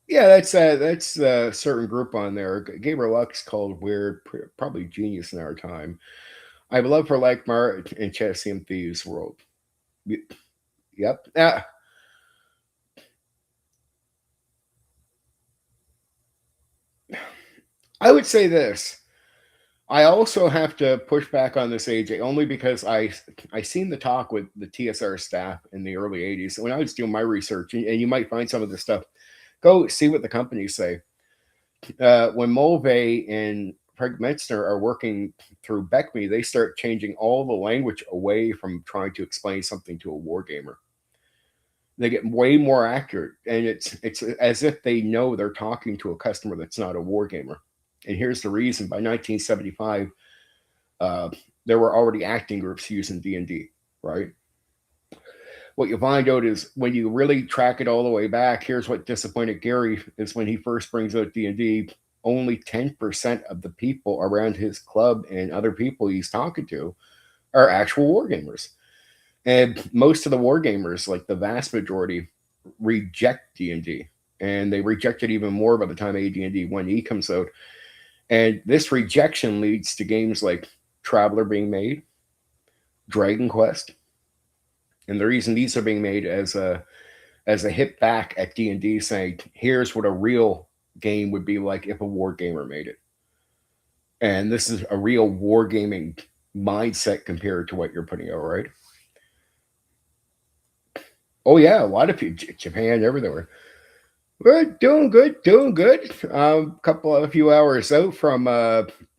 Yeah, that's a certain group on there. Gabriel Lux called weird, probably genius in our time. I have a love for Lakmar and Chessium Thieves World. Yep. I would say this. I also have to push back on this, AJ, only because I seen the talk with the TSR staff in the early '80s when I was doing my research, and you might find some of this stuff. Go see what the companies say. When Mulvey and Craig Metzner are working through Beckme, they start changing all the language away from trying to explain something to a wargamer. They get way more accurate, and it's as if they know they're talking to a customer that's not a wargamer. And here's the reason: by 1975, uh, there were already acting groups using D&D, right? What you find out is when you really track it all the way back, here's what disappointed Gary is when he first brings out D&D, only 10% of the people around his club and other people he's talking to are actual wargamers. And most of the wargamers, like the vast majority, reject D&D. And they reject it even more by the time AD&D 1E comes out. And this rejection leads to games like Traveler being made, Dragon Quest. And the reason these are being made as a hit back at D&D saying, here's what a real game would be like if a war gamer made it. And this is a real wargaming mindset compared to what you're putting out, right? Oh yeah, a lot of people, Japan, everywhere. We're doing good, doing good. A few hours out from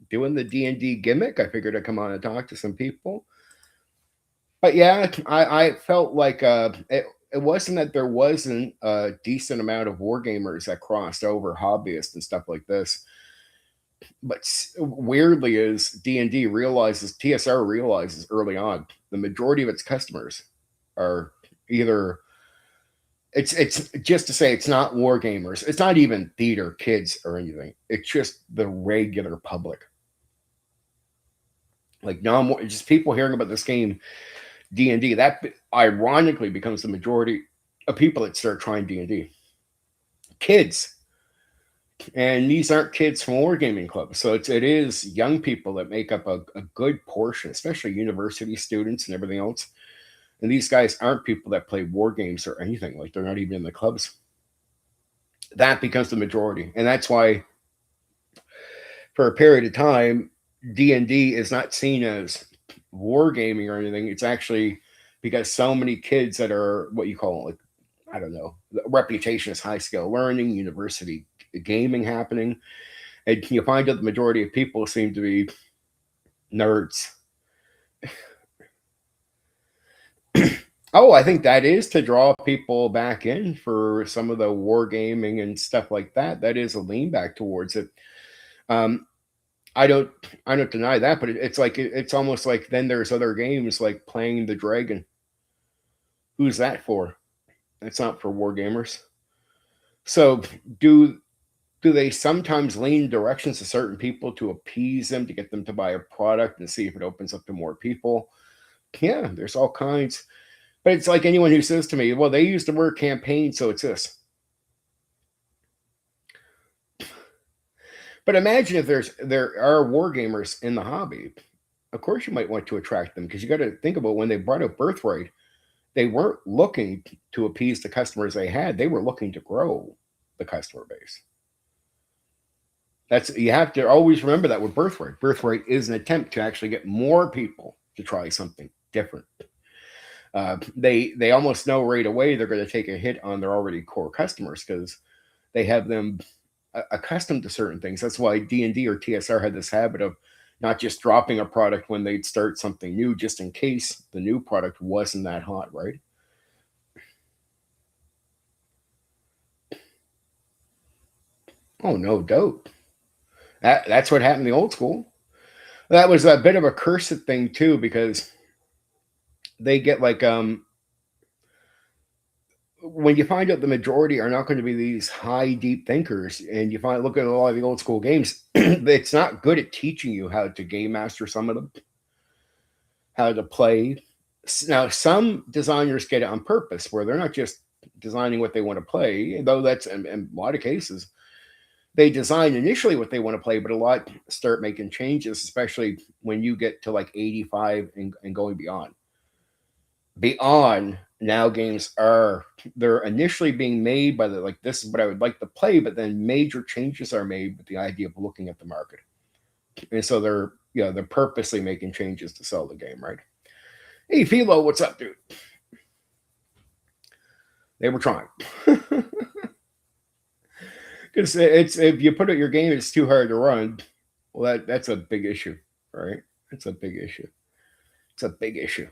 doing the D&D gimmick. I figured I'd come on and talk to some people. But yeah, I felt like it wasn't that there wasn't a decent amount of wargamers that crossed over, hobbyists and stuff like this. But weirdly, is D&D realizes, TSR realizes early on, the majority of its customers are either, it's just to say it's not war gamers. It's not even theater kids or anything. It's just the regular public. Like just people hearing about this game D&D. That ironically becomes the majority of people that start trying D&D. Kids. And these aren't kids from wargaming clubs. So it is young people that make up a good portion, especially university students and everything else. And these guys aren't people that play war games or anything. Like they're not even in the clubs. That becomes the majority. And that's why for a period of time, D&D is not seen as wargaming or anything. It's actually because so many kids that are what you call like, I don't know, the reputation is high skill learning, university gaming happening. And you find that the majority of people seem to be nerds. Oh, I think that is to draw people back in for some of the wargaming and stuff like that. That is a lean back towards it. Um, I don't I don't deny that, but it's like it's almost like then there's other games like playing the dragon. Who's that for? It's not for war gamers. So do do they sometimes lean directions to certain people to appease them to get them to buy a product and see if it opens up to more people? Yeah, there's all kinds. But it's like anyone who says to me, "Well, they use the word campaign, so it's this." But imagine if there are war gamers in the hobby. Of course, you might want to attract them because you got to think about when they brought up Birthright, they weren't looking to appease the customers they had. They were looking to grow the customer base. That's you have to always remember that with Birthright. Birthright is an attempt to actually get more people to try something different. They almost know right away they're going to take a hit on their already core customers because they have them accustomed to certain things. That's why D&D or TSR had this habit of not just dropping a product when they'd start something new, just in case the new product wasn't that hot, right? Oh, no doubt. That's what happened in the old school. That was a bit of a cursed thing too, because they get like when you find out the majority are not going to be these high deep thinkers, and you find look at a lot of the old school games, it's not good at teaching you how to game master some of them, how to play. Now, some designers get it on purpose, where they're not just designing what they want to play, though that's in a lot of cases they design initially what they want to play, but a lot start making changes, especially when you get to like 85 and going beyond. Beyond now, games are they're initially being made by the like this is what I would like to play, but then major changes are made with the idea of looking at the market, and so they're purposely making changes to sell the game, right? Hey, Philo, what's up, dude? They were trying. Because it's if you put it your game is too hard to run, well that's a big issue, right? It's a big issue. It's a big issue.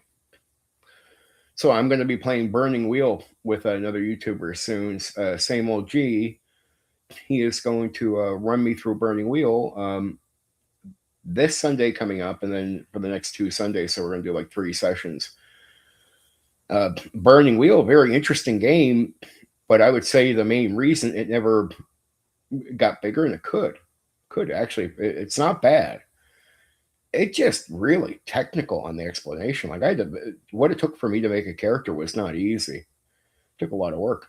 So I'm going to be playing Burning Wheel with another YouTuber soon. Same old G. He is going to run me through Burning Wheel this Sunday coming up, and then for the next 2 Sundays. So we're going to do like 3 sessions. Burning Wheel, very interesting game, but I would say the main reason it never got bigger, and it could actually, it's not bad. It just really technical on the explanation. Like I had to, what it took for me to make a character was not easy. It took a lot of work.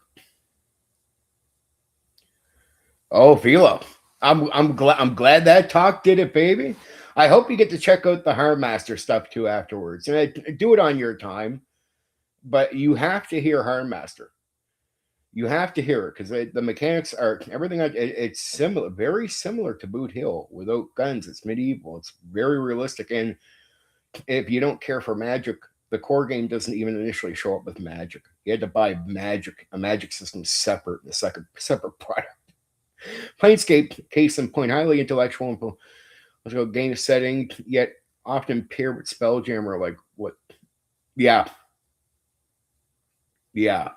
Oh, Philo, I'm glad that talk did it, baby. I hope you get to check out the Harmmaster stuff too afterwards, and do it on your time. But you have to hear Harmmaster. You have to hear it because the mechanics are everything. It's similar, very similar to Boot Hill without guns. It's medieval. It's very realistic, and if you don't care for magic, the core game doesn't even initially show up with magic. You had to buy a magic system separate in a separate product. Planescape, case in point, highly intellectual and let's go game setting, yet often paired with Spelljammer. Like what? Yeah, yeah.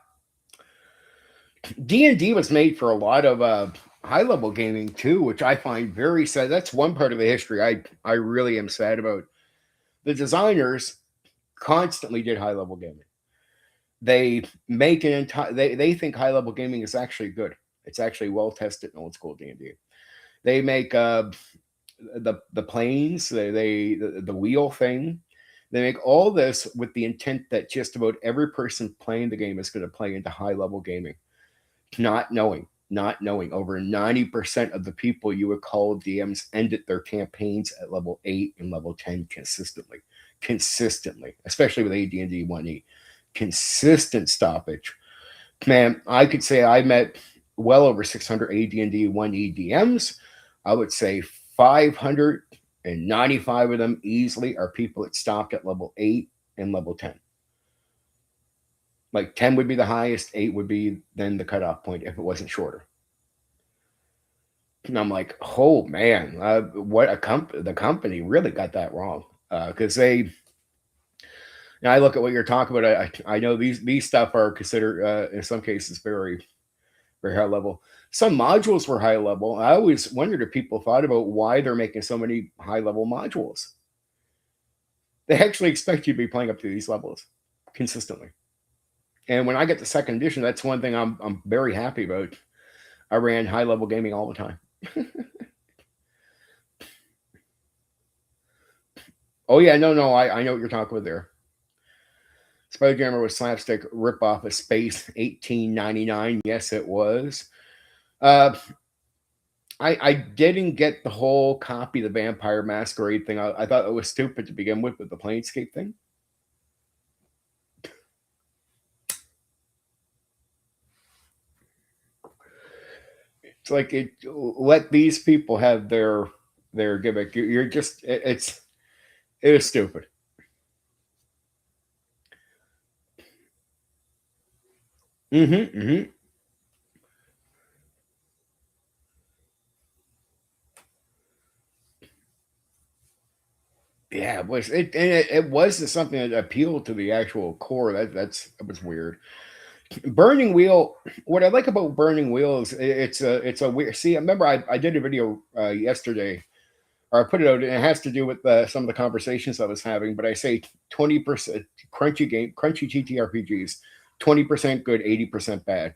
D&D was made for a lot of high level gaming too, which I find very sad. That's one part of the history I really am sad about. The designers constantly did high level gaming. They make an entire. They think high level gaming is actually good. It's actually well tested in old school D&D. They make the planes, the wheel thing. They make all this with the intent that just about every person playing the game is going to play into high level gaming, not knowing over 90% of the people you would call DMs ended their campaigns at level 8 and level 10 consistently, especially with AD&D 1E. Consistent stoppage. Man, I could say I met well over 600 AD&D 1E DMs. I would say 595 of them easily are people that stopped at level 8 and level 10. Like 10 would be the highest, 8 would be then the cutoff point if it wasn't shorter. And I'm like, oh man, what the company really got that wrong. Because I look at what you're talking about. I know these stuff are considered in some cases very very high level. Some modules were high level. I always wondered if people thought about why they're making so many high level modules. They actually expect you to be playing up to these levels consistently. And when I get the second edition, that's one thing I'm very happy about. I ran high level gaming all the time. Oh yeah, no, I know what you're talking about there. Spelljammer was slapstick ripoff of Space 1899. Yes, it was. Uh, I didn't get the whole copy the Vampire Masquerade thing. I thought it was stupid to begin with the Planescape thing. It's like let these people have their gimmick. You're just it was stupid. Mm-hmm. Yeah, it was something that appealed to the actual core. That was weird. Burning Wheel. What I like about Burning Wheel is it's a weird. See, I remember I did a video yesterday, or I put it out, and it has to do with some of the conversations I was having. But I say 20% crunchy TTRPGs, 20% good, 80% bad.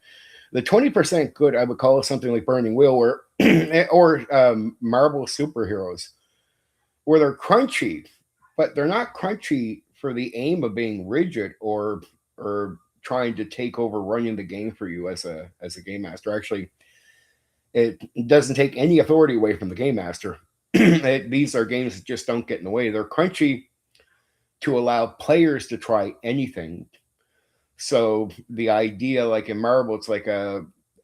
The 20% good I would call something like Burning Wheel, or Marvel superheroes, where they're crunchy, but they're not crunchy for the aim of being rigid or trying to take over running the game for you as a game master. Actually, it doesn't take any authority away from the game master. These are games that just don't get in the way. They're crunchy to allow players to try anything. So the idea, like in Marvel, it's like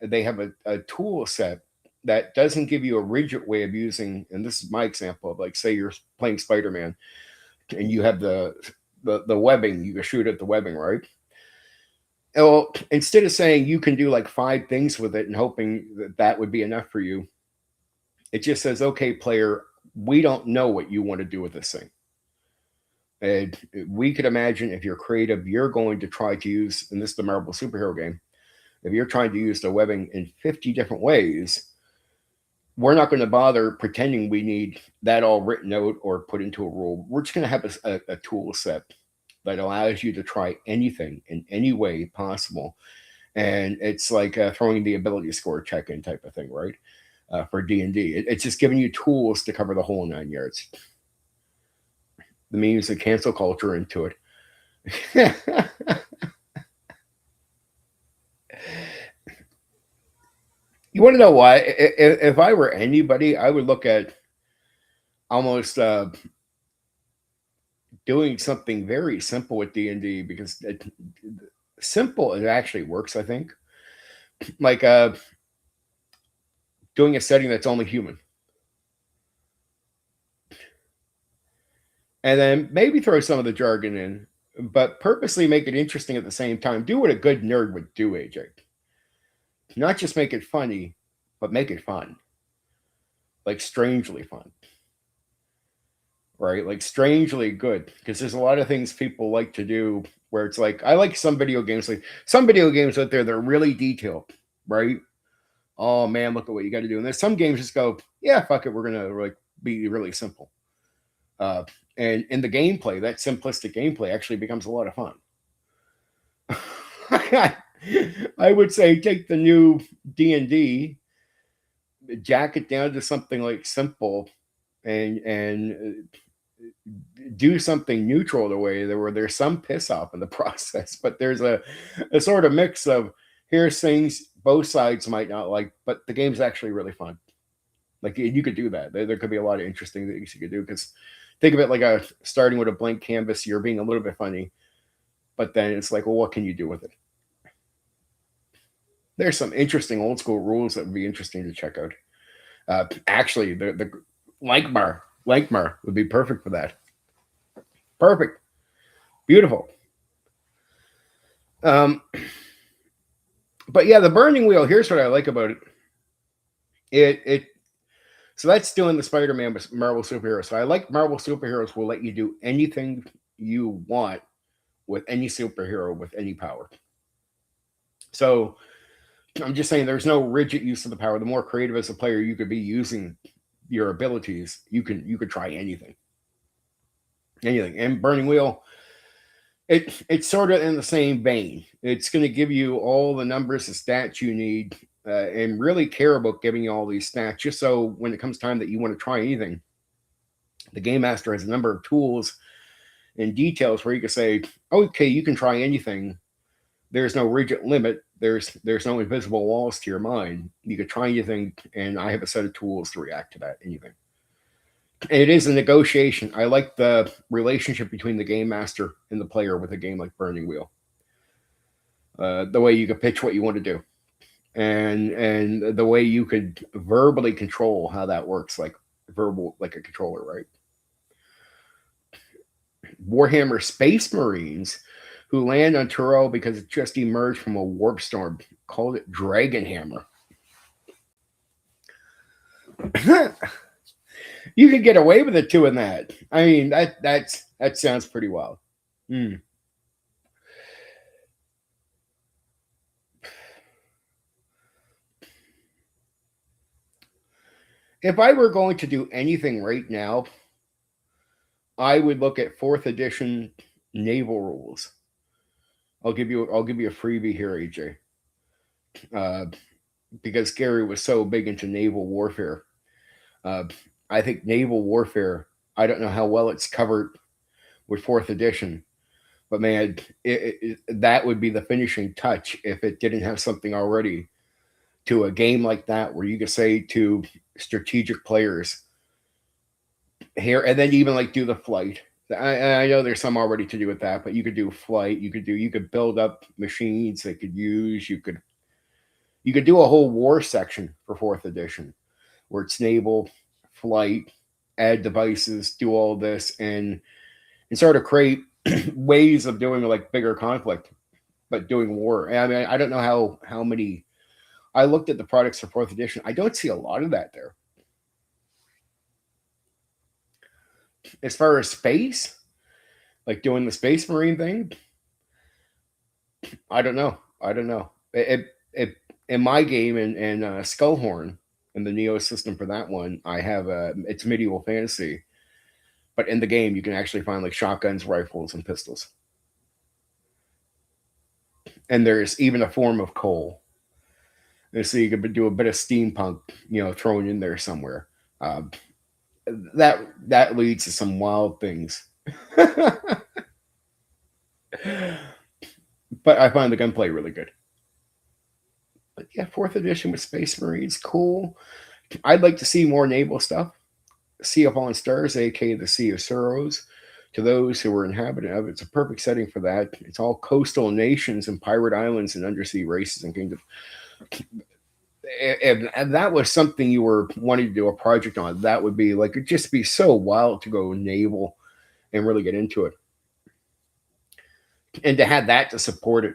they have a tool set that doesn't give you a rigid way of using. And this is my example of, like, say you're playing Spider-Man and you have the webbing, you can shoot at the webbing, right? Well, instead of saying you can do like 5 things with it and hoping that that would be enough for you, it just says, okay, player, we don't know what you want to do with this thing. And we could imagine if you're creative, you're going to try to use, and this is the Marvel superhero game, if you're trying to use the webbing in 50 different ways, we're not going to bother pretending we need that all written out or put into a rule. We're just going to have a tool set that allows you to try anything in any way possible. And it's like throwing the ability score check in type of thing, right? For D&D. It's just giving you tools to cover the whole 9 yards. The memes of cancel culture into it. You want to know why? If I were anybody, I would look at almost doing something very simple with D&D, because simple, it actually works, I think. Like doing a setting that's only human. And then maybe throw some of the jargon in, but purposely make it interesting at the same time. Do what a good nerd would do, AJ. Not just make it funny, but make it fun. Like strangely fun. Right? Like strangely good. Because there's a lot of things people like to do where it's like, I like some video games, like some video games out there, they're really detailed, right? Oh man, look at what you got to do. And there's some games just go, yeah, fuck it, we're gonna like be really simple. Uh, and in the gameplay, that simplistic gameplay actually becomes a lot of fun. I would say take the new D&D, jack it down to something like simple, and do something neutral the way there where there's some piss off in the process, but there's a sort of mix of, here's things both sides might not like, but the game's actually really fun. Like you could do that. There could be a lot of interesting things you could do, because think of it like a starting with a blank canvas. You're being a little bit funny, but then it's like, well, what can you do with it? There's some interesting old school rules that would be interesting to check out. Actually, the Lankmar would be perfect for that. Perfect, beautiful. Um, but yeah, the Burning Wheel. Here's what I like about it. It so that's doing the Spider-Man Marvel superheroes. So I like Marvel superheroes will let you do anything you want with any superhero with any power. So I'm just saying there's no rigid use of the power. The more creative as a player you could be using your abilities, you could try anything. Anything. And Burning Wheel, it's sort of in the same vein. It's going to give you all the numbers and stats you need, and really care about giving you all these stats, just so when it comes time that you want to try anything, the game master has a number of tools and details where you can say, okay, you can try anything. There's no rigid limit. There's no invisible walls to your mind. You could try anything, and I have a set of tools to react to that anything. It is a negotiation. I like the relationship between the game master and the player with a game like Burning Wheel. The way you could pitch what you want to do, and the way you could verbally control how that works, like verbal, like a controller, right? Warhammer Space Marines, who land on Tyrell because it just emerged from a warp storm, called it Dragon Hammer. You could get away with it too in that. I mean, that sounds pretty wild. Mm. If I were going to do anything right now, I would look at 4th edition naval rules. I'll give you a freebie here, AJ, because Gary was so big into naval warfare. I think naval warfare, I don't know how well it's covered with 4th edition, but man, that would be the finishing touch if it didn't have something already to a game like that where you could say to strategic players here, and then even like do the flight. I know there's some already to do with that, but you could do flight. You could build up machines they could use. You could do a whole war section for 4th edition where it's naval, flight, add devices, do all this, and sort of create ways of doing like bigger conflict, but doing war. I mean, I don't know how many. I looked at the products for 4th edition. I don't see a lot of that there. As far as space, like doing the Space Marine thing, I don't know. In my game in Skullhorn, in the Neo system for that one, I have it's medieval fantasy, but in the game you can actually find like shotguns, rifles, and pistols, and there's even a form of coal. And so you could do a bit of steampunk, thrown in there somewhere. That leads to some wild things. But I find the gunplay really good. But yeah, 4th edition with Space Marines, cool. I'd like to see more naval stuff. Sea of Fallen Stars, aka the Sea of Sorrows. To those who are inhabitant of it, it's a perfect setting for that. It's all coastal nations and pirate islands and undersea races and kingdoms. If that was something you were wanting to do a project on, that would be like, it'd just be so wild to go naval and really get into it. And to have that to support it,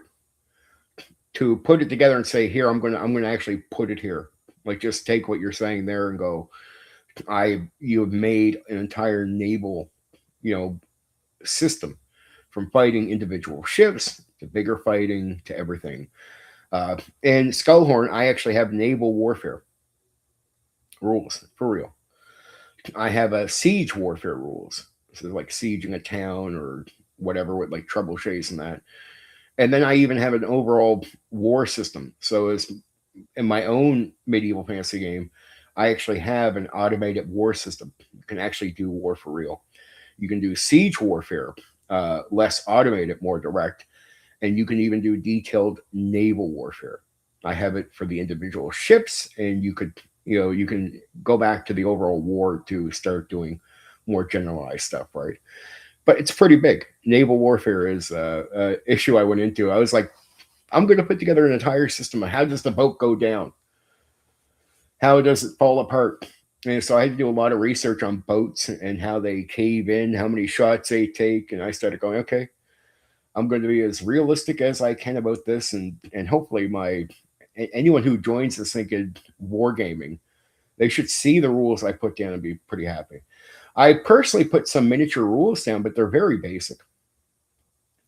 to put it together and say, here, I'm gonna actually put it here. Like, just take what you're saying there and go, you have made an entire naval, system, from fighting individual ships to bigger fighting to everything. In Skullhorn, I actually have naval warfare rules for real. I have a siege warfare rules, so like sieging a town or whatever with like trebuchets and that. And then I even have an overall war system. So as in my own medieval fantasy game, I actually have an automated war system. You can actually do war for real. You can do siege warfare, less automated, more direct, and you can even do detailed naval warfare. I have it for the individual ships, and you can go back to the overall war to start doing more generalized stuff, right? But it's pretty big. Naval warfare is an issue I went into. I was like, I'm going to put together an entire system of how does the boat go down? How does it fall apart? And so I had to do a lot of research on boats and how they cave in, how many shots they take. And I started going, okay, I'm going to be as realistic as I can about this. And hopefully anyone who joins this thinking wargaming, they should see the rules I put down and be pretty happy. I personally put some miniature rules down, but they're very basic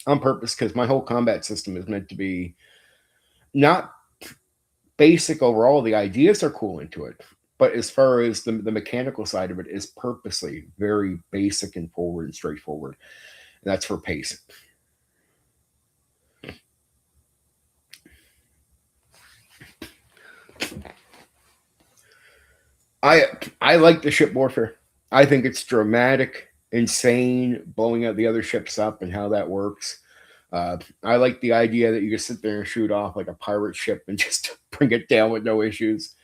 on purpose because my whole combat system is meant to be not basic overall. The ideas are cool into it. But as far as the mechanical side of it is purposely very basic and forward and straightforward. And that's for pace. I like the ship warfare. I think it's dramatic, insane, blowing out the other ships up and how that works. I like the idea that you can sit there and shoot off like a pirate ship and just bring it down with no issues.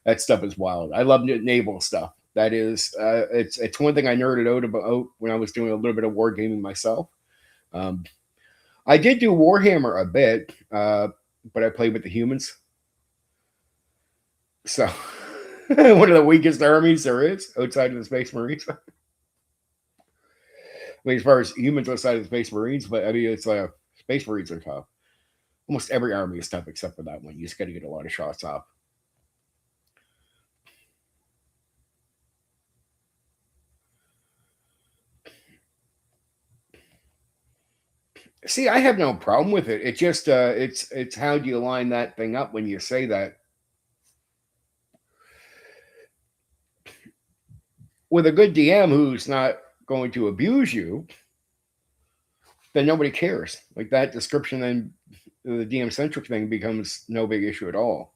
That stuff is wild. I love naval stuff. That is, it's one thing I nerded out about when I was doing a little bit of wargaming myself. Um, I did do Warhammer a bit, but I played with the humans. So one of the weakest armies there is outside of the Space Marines. I mean, as far as humans outside of the Space Marines, but I mean, it's like Space Marines are tough. Almost every army is tough except for that one. You just got to get a lot of shots off. See, I have no problem with it. It just it's how do you line that thing up when you say that? With a good DM who's not going to abuse you, then nobody cares. Like that description, then the DM centric thing becomes no big issue at all.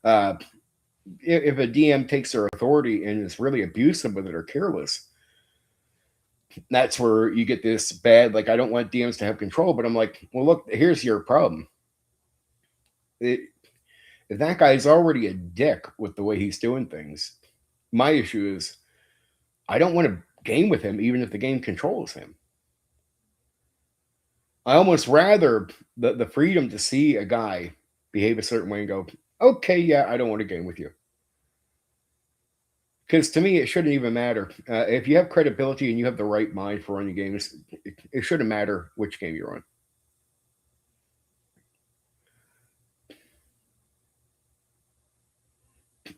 Uh, if a DM takes their authority and is really abusive with it or careless, that's where you get this bad. Like I don't want DMs to have control, but I'm like, well, look, here's your problem. If that guy's already a dick with the way he's doing things, my issue is I don't want to game with him, even if the game controls him. I almost rather the freedom to see a guy behave a certain way and go, okay, yeah, I don't want to game with you. Because to me, it shouldn't even matter. If you have credibility and you have the right mind for running games, it shouldn't matter which game you're on.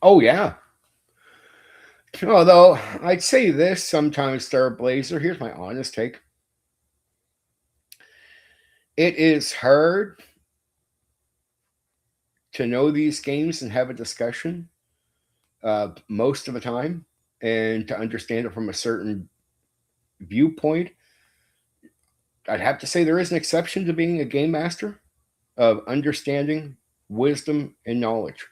Oh, yeah. Although I'd say this sometimes, Star Blazer, here's my honest take. It is hard to know these games and have a discussion most of the time and to understand it from a certain viewpoint. I'd have to say there is an exception to being a game master of understanding, wisdom, and knowledge.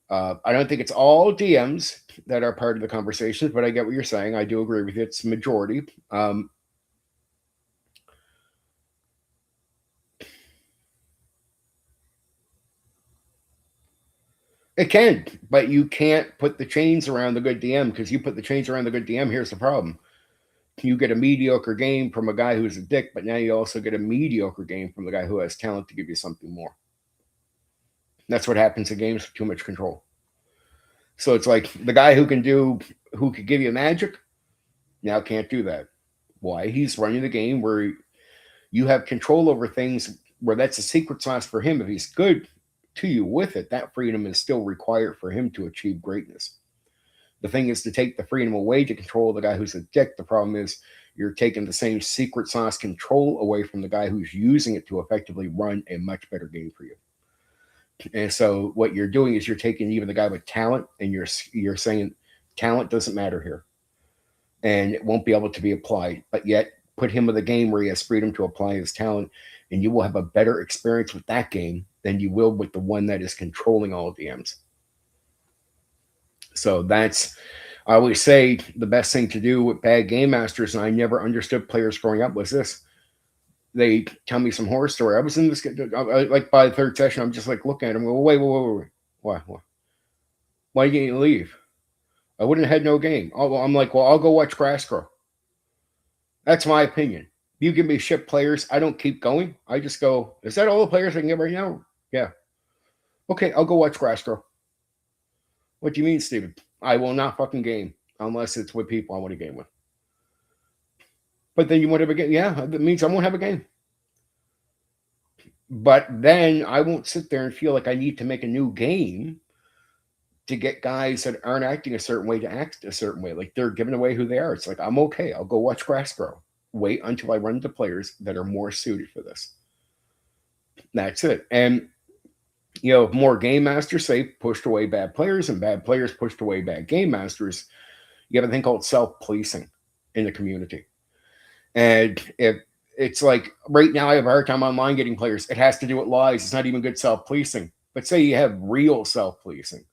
I don't think it's all DMs that are part of the conversations, but I get what you're saying. I do agree with you. It's majority. It can, but you can't put the chains around the good DM because you put the chains around the good DM. Here's the problem. You get a mediocre game from a guy who's a dick, but now you also get a mediocre game from the guy who has talent to give you something more. That's what happens in games with too much control. So it's like the guy who could give you magic now can't do that. Why? He's running the game where you have control over things where that's a secret sauce for him. If he's good to you with it, that freedom is still required for him to achieve greatness. The thing is to take the freedom away to control the guy who's a dick. The problem is you're taking the same secret sauce control away from the guy who's using it to effectively run a much better game for you. And so what you're doing is you're taking even the guy with talent and you're saying talent doesn't matter here and it won't be able to be applied, but yet put him with a game where he has freedom to apply his talent and you will have a better experience with that game than you will with the one that is controlling all DMs. So that's, I always say the best thing to do with bad game masters, and I never understood players growing up, was this. They tell me some horror story. I was in this, like by the third session, I'm just like looking at them, well, wait. Why didn't you leave? I wouldn't have had no game. I'm like, well, I'll go watch grass grow. That's my opinion. You give me shit players, I don't keep going. I just go, is that all the players I can get right now? Yeah. Okay, I'll go watch grass grow. What do you mean, Steven? I will not fucking game unless it's with people I want to game with. But then you won't have a game. Yeah, that means I won't have a game. But then I won't sit there and feel like I need to make a new game to get guys that aren't acting a certain way to act a certain way. Like they're giving away who they are. It's like, I'm okay. I'll go watch grass grow. Wait until I run into players that are more suited for this. That's it. And More game masters say pushed away bad players, and bad players pushed away bad game masters. You have a thing called self-policing in the community. And if it's like right now, I have a hard time online getting players. It has to do with lies. It's not even good self-policing. But say you have real self-policing,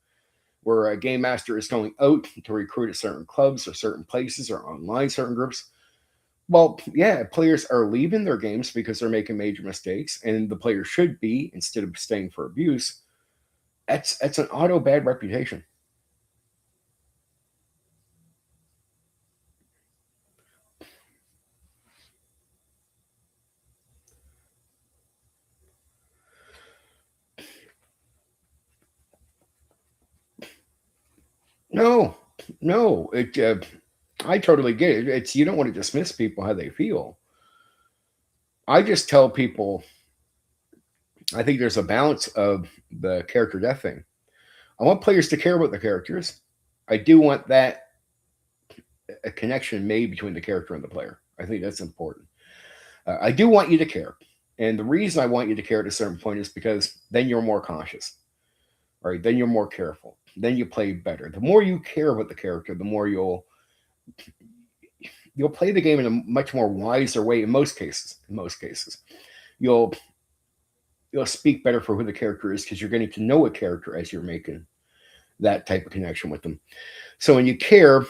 where a game master is going out to recruit at certain clubs or certain places or online certain groups. Well, yeah, players are leaving their games because they're making major mistakes, and the players should be instead of staying for abuse. That's an auto bad reputation. No, no, it. I totally get it. It's you don't want to dismiss people how they feel. I just tell people I think there's a balance of the character death thing. I want players to care about the characters. I do want that a connection made between the character and the player. I think that's important. I do want you to care, and the reason I want you to care at a certain point is because then you're more conscious, right? Then you're more careful. Then you play better. The more you care about the character, the more you'll play the game in a much more wiser way. In most cases, you'll you'll speak better for who the character is because you're getting to know a character as you're making that type of connection with them. So when you care,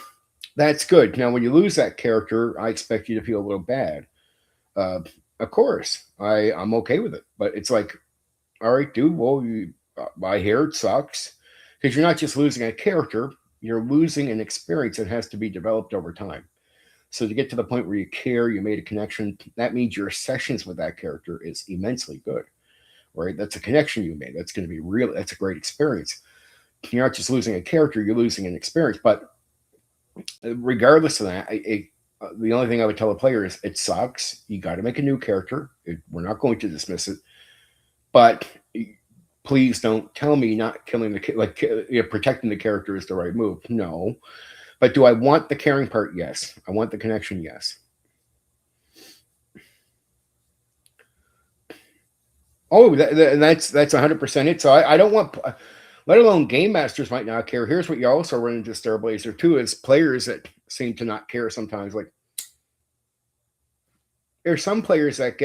that's good. Now, when you lose that character, I expect you to feel a little bad. Uh, of course, I'm okay with it, but it's like, all right, dude. Well, I hear it sucks because you're not just losing a character; you're losing an experience that has to be developed over time. So to get to the point where you care, you made a connection, that means your sessions with that character is immensely good, right? That's a connection you made. That's going to be real. That's a great experience. You're not just losing a character; you're losing an experience. But regardless of that, the only thing I would tell a player is it sucks. You got to make a new character. We're not going to dismiss it, but please don't tell me not killing protecting the character is the right move. No, but do I want the caring part? Yes. I want the connection. Yes. Oh, that's 100% it. So I don't want, let alone game masters might not care. Here's what you also run into Starblazer too is players that seem to not care sometimes. Like there's some players that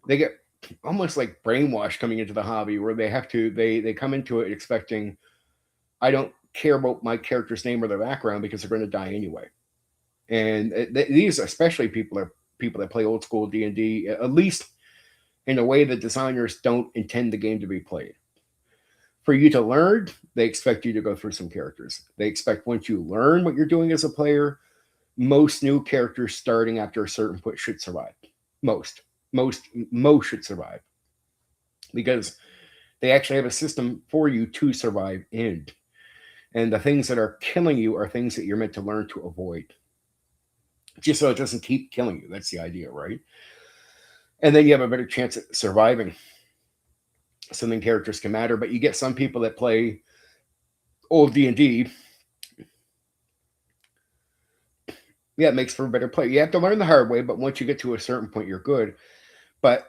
they get almost like brainwashed coming into the hobby where they come into it expecting I don't care about my character's name or their background because they're going to die anyway. And these especially people that play old school D&D at least in a way that designers don't intend the game to be played. For you to learn, they expect you to go through some characters. They expect once you learn what you're doing as a player, most new characters starting after a certain point should survive. Most, most should survive because they actually have a system for you to survive in. And the things that are killing you are things that you're meant to learn to avoid, just so it doesn't keep killing you. That's the idea, right? And then you have a better chance at surviving. Something characters can matter, but you get some people that play old D&D. Yeah, it makes for a better play. You have to learn the hard way, but once you get to a certain point, you're good. But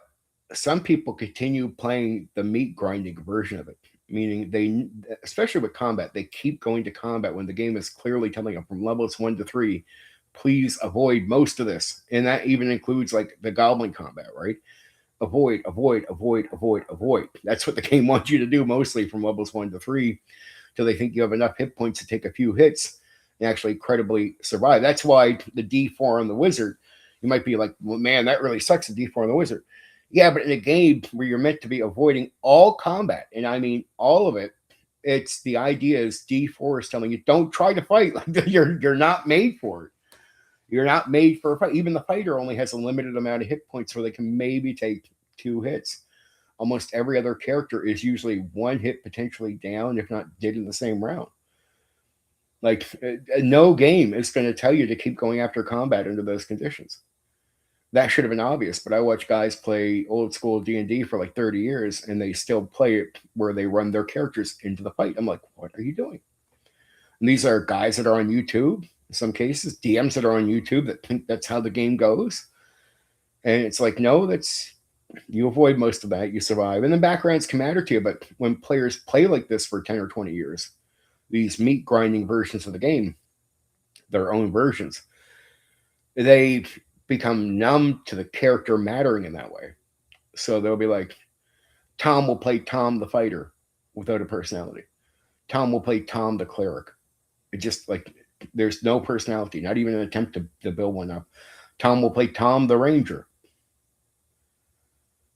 some people continue playing the meat grinding version of it, meaning they, especially with combat, they keep going to combat when the game is clearly telling them from levels 1 to 3, please avoid most of this. And that even includes like the goblin combat, right? Avoid, avoid, avoid, avoid, avoid. That's what the game wants you to do mostly from levels 1 to 3 till they think you have enough hit points to take a few hits and actually credibly survive. That's why the D4 on the wizard, you might be like, well, man, that really sucks, the D4 on the wizard. Yeah, but in a game where you're meant to be avoiding all combat, and I mean all of it, it's the idea is D4 is telling you don't try to fight. Like you're not made for it. You're not made for a fight. Even the fighter only has a limited amount of hit points where they can maybe take 2 hits. Almost every other character is usually 1 hit potentially down, if not dead in the same round. Like no game is going to tell you to keep going after combat under those conditions. That should have been obvious, but I watch guys play old school D&D for like 30 years and they still play it where they run their characters into the fight. I'm like, what are you doing? And these are guys that are on YouTube, in some cases, DMs that are on YouTube that think that's how the game goes. And it's like, no, You avoid most of that, you survive. And then backgrounds can matter to you, but when players play like this for 10 or 20 years, these meat grinding versions of the game, their own versions, they become numb to the character mattering in that way. So they'll be like, Tom will play Tom the fighter without a personality. Tom will play Tom the cleric. It just like there's no personality, not even an attempt to build one up. Tom will play Tom the ranger.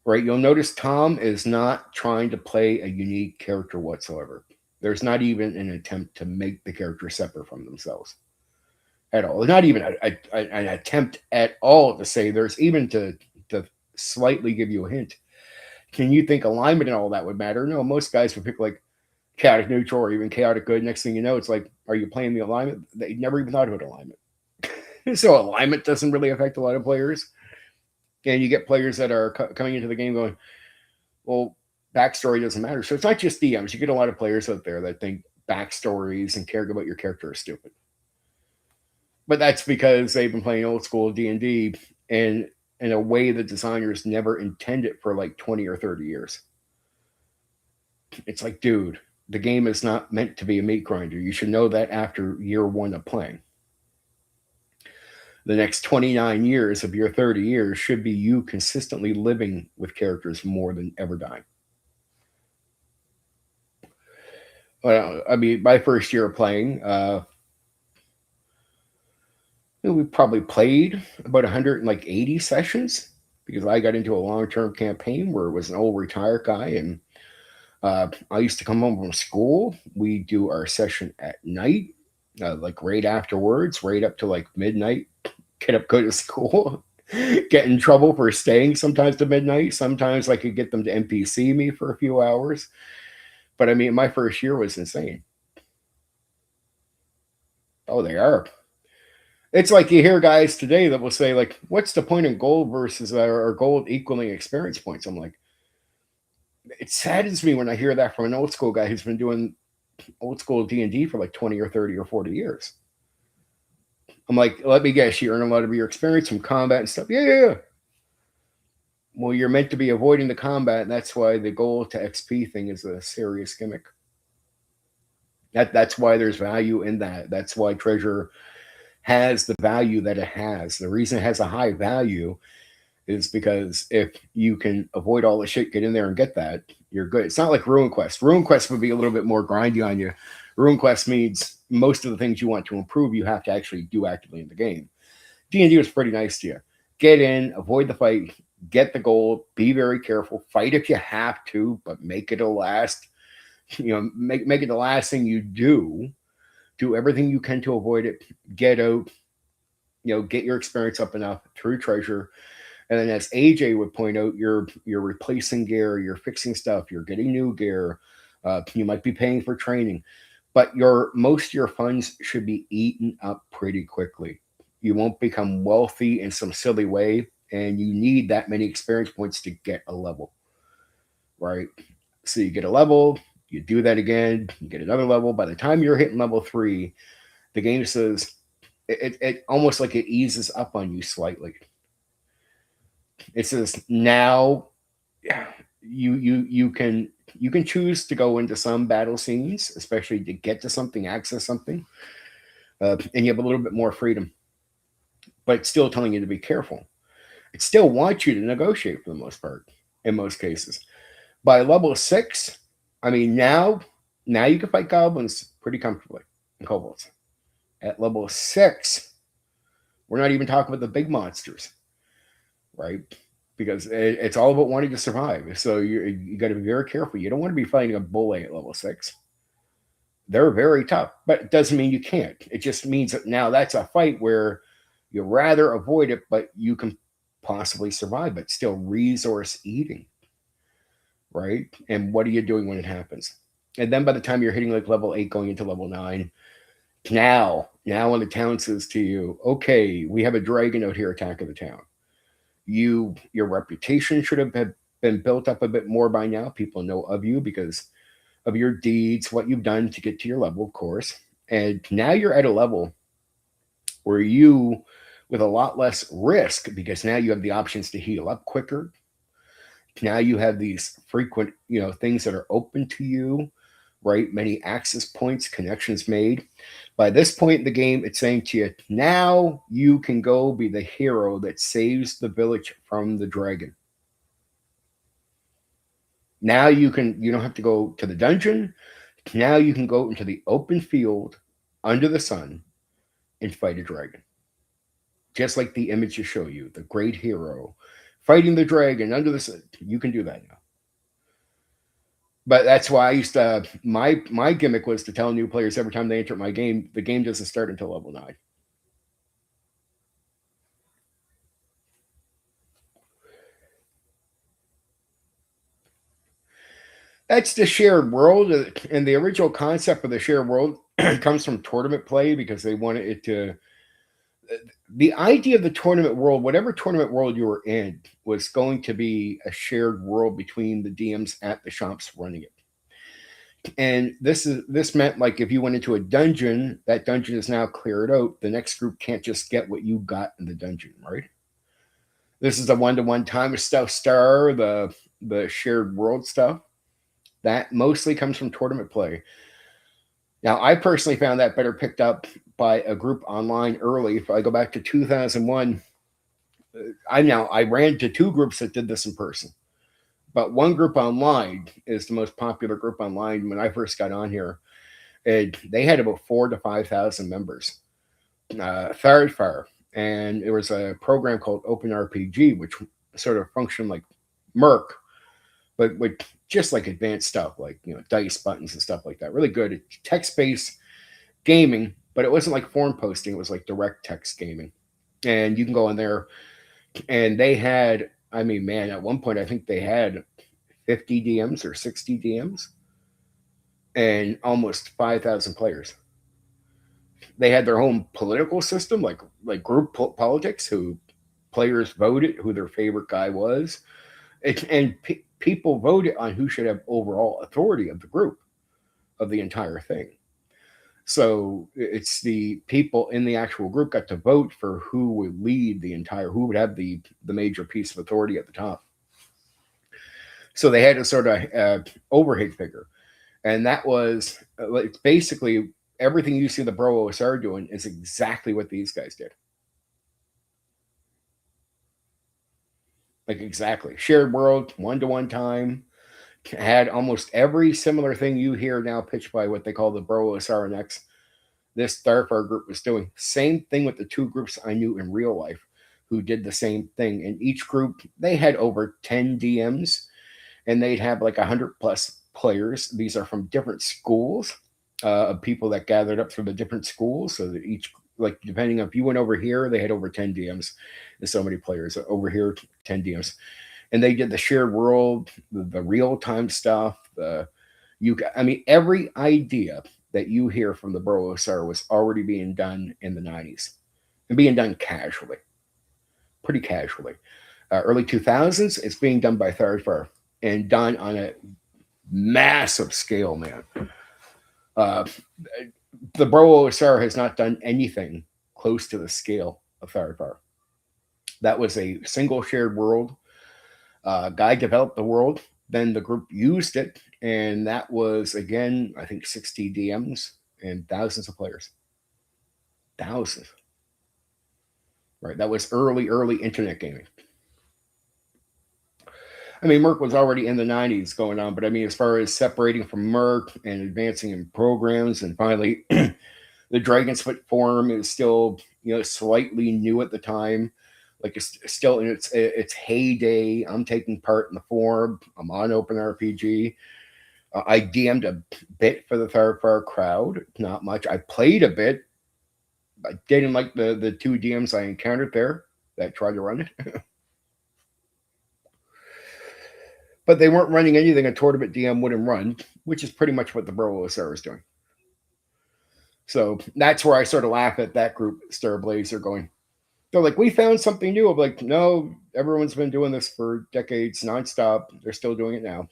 Right? You'll notice Tom is not trying to play a unique character whatsoever. There's not even an attempt to make the character separate from themselves at all. There's not even an attempt at all to say there's even to slightly give you a hint. Can you think alignment and all that would matter? No, most guys would pick like chaotic neutral or even chaotic good. Next thing you know, it's like, are you playing the alignment? They never even thought about alignment. So alignment doesn't really affect a lot of players. And you get players that are coming into the game going, well, backstory doesn't matter. So it's not just DMs. You get a lot of players out there that think backstories and care about your character are stupid. But that's because they've been playing old school D&D and in a way the designers never intended for like 20 or 30 years. It's like, dude, the game is not meant to be a meat grinder. You should know that after year one of playing. The next 29 years of your 30 years should be you consistently living with characters more than ever dying. Well, I mean, my first year of playing, we probably played about 180 sessions because I got into a long-term campaign where it was an old retired guy, and I used to come home from school. We do our session at night, like right afterwards, right up to like midnight. Get up, go to school, get in trouble for staying sometimes to midnight. Sometimes I could get them to NPC me for a few hours. But I mean, my first year was insane. Oh, they are. It's like you hear guys today that will say, like, what's the point in gold versus or gold equaling experience points? I'm like, it saddens me when I hear that from an old school guy who's been doing old school D&D for like 20 or 30 or 40 years. I'm like, let me guess, you earn a lot of your experience from combat and stuff. Yeah. Well, you're meant to be avoiding the combat, and that's why the goal to XP thing is a serious gimmick. That's why there's value in that. That's why treasure has the value that it has. The reason it has a high value is because if you can avoid all the shit, get in there and get that, you're good. It's not like Ruin Quest. Ruin Quest would be a little bit more grindy on you. Ruin Quest means most of the things you want to improve, you have to actually do actively in the game. D&D was pretty nice to you. Get in, avoid the fight, get the gold, be very careful, fight if you have to, but make it a last, make it the last thing you do. Do everything you can to avoid it. Get out, get your experience up enough through treasure. And then, as AJ would point out, you're replacing gear, you're fixing stuff, you're getting new gear. You might be paying for training, but most of your funds should be eaten up pretty quickly. You won't become wealthy in some silly way, and you need that many experience points to get a level, right? So you get a level, you do that again, you get another level. By the time you're hitting level 3, the game says it almost like it eases up on you slightly. It says now you can choose to go into some battle scenes, especially to get to something, access something, and you have a little bit more freedom. But it's still telling you to be careful. It still wants you to negotiate for the most part, in most cases. By level 6, I mean now you can fight goblins pretty comfortably and kobolds. At level 6, we're not even talking about the big monsters, right? Because it's all about wanting to survive. So you got to be very careful. You don't want to be fighting a bull at level 6. They're very tough, but it doesn't mean you can't. It just means that now that's a fight where you rather avoid it, but you can possibly survive, but still resource eating, right? And what are you doing when it happens? And then by the time you're hitting like level 8, going into level 9, now when the town says to you, okay, we have a dragon out here attacking the town. Your reputation should have been built up a bit more by now. People know of you because of your deeds, what you've done to get to your level, of course. And now you're at a level where you, with a lot less risk, because now you have the options to heal up quicker. Now you have these frequent, things that are open to you, right? Many access points, connections made. By this point in the game, it's saying to you, now you can go be the hero that saves the village from the dragon. Now you don't have to go to the dungeon. Now you can go into the open field under the sun and fight a dragon. Just like the images show you, the great hero fighting the dragon under the sun. You can do that now. But that's why I used to my gimmick was to tell new players every time they enter my game, the game doesn't start until level 9. That's the shared world, and the original concept of the shared world comes from tournament play because they wanted it to. The idea of the tournament world, whatever tournament world you were in, was going to be a shared world between the DMs at the shops running it. And this meant like if you went into a dungeon, that dungeon is now cleared out. The next group can't just get what you got in the dungeon, right? This is the one-to-one time stuff star, the shared world stuff. That mostly comes from tournament play. Now, I personally found that better picked up by a group online early. If I go back to 2001, I ran to 2 groups that did this in person. But one group online is the most popular group online when I first got on here. They had about 4,000 to 5,000 members. Third far. And there was a program called Open RPG, which sort of functioned like Merc, but with just like advanced stuff, like dice buttons and stuff like that. Really good text-based gaming, but it wasn't like forum posting. It was like direct text gaming, and you can go in there. And they had, I mean, man, at one point I think they had 50 DMs or 60 DMs and almost 5,000 players. They had their own political system, like group politics, who players voted who their favorite guy was, and people voted on who should have overall authority of the group, of the entire thing. So it's the people in the actual group got to vote for who would lead the entire, who would have the major piece of authority at the top. So they had a sort of overhead figure, and that was like basically everything you see the Bro OSR doing is exactly what these guys did. Like exactly shared world, one-to-one time, had almost every similar thing you hear now pitched by what they call the Bro OSR next. This Starfire group was doing same thing with the 2 groups I knew in real life who did the same thing. And each group, they had over 10 DMs, and they'd have like 100 plus players. These are from different schools, of people that gathered up from the different schools. So that each, like, depending on if you went over here, they had over 10 DMs and so many players. Over here, 10 DMs. And they did the shared world, the real time stuff. Every idea that you hear from the Bro OSR was already being done in the 90s and being done casually, pretty casually. Early 2000s, it's being done by Thirdfire and done on a massive scale, man. The Bro OSR has not done anything close to the scale of Thirdfire. That was a single shared world. Guy developed the world, then the group used it, and that was, again, I think 60 DMs and thousands of players. Thousands. Right, that was early internet gaming. I mean, Merc was already in the 90s going on, but I mean, as far as separating from Merc and advancing in programs, and finally, the Dragon Split forum is still, slightly new at the time. Like it's still in its heyday. I'm taking part in the forum. I'm on Open RPG. I DM'd a bit for the Thirdfire crowd, not much. I played a bit. I didn't like the 2 DMs I encountered there that tried to run it. But they weren't running anything a tournament DM wouldn't run, which is pretty much what the Bro OSR is doing. So that's where I sort of laugh at that group, Starblazer, going, they're like, we found something new. I'm like, no, everyone's been doing this for decades nonstop. They're still doing it now.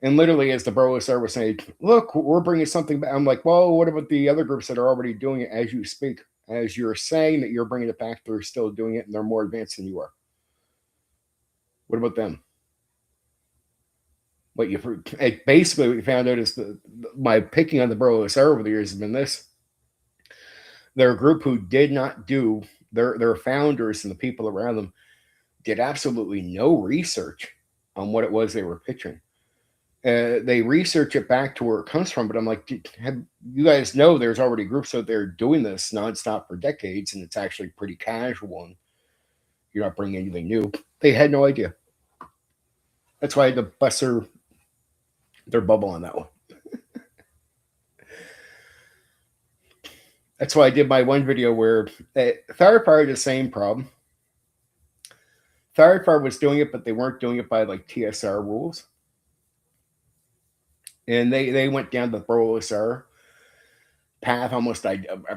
And literally, as the Bro OSR was saying, look, we're bringing something back. I'm like, well, what about the other groups that are already doing it as you speak? As you're saying that you're bringing it back, they're still doing it, and they're more advanced than you are. What about them? Basically what you found out is my picking on the Bro OSR over the years has been this. They're a group who did not do their founders and the people around them did absolutely no research on what it was they were pitching. They research it back to where it comes from, but I'm like, you guys know there's already groups out there doing this nonstop for decades, and it's actually pretty casual, and you're not bringing anything new. They had no idea. That's why I had to bust their bubble on that one. That's why I did my one video where Firefire had the same problem. Firefire was doing it, but they weren't doing it by like TSR rules. And they went down the Bro OSR path almost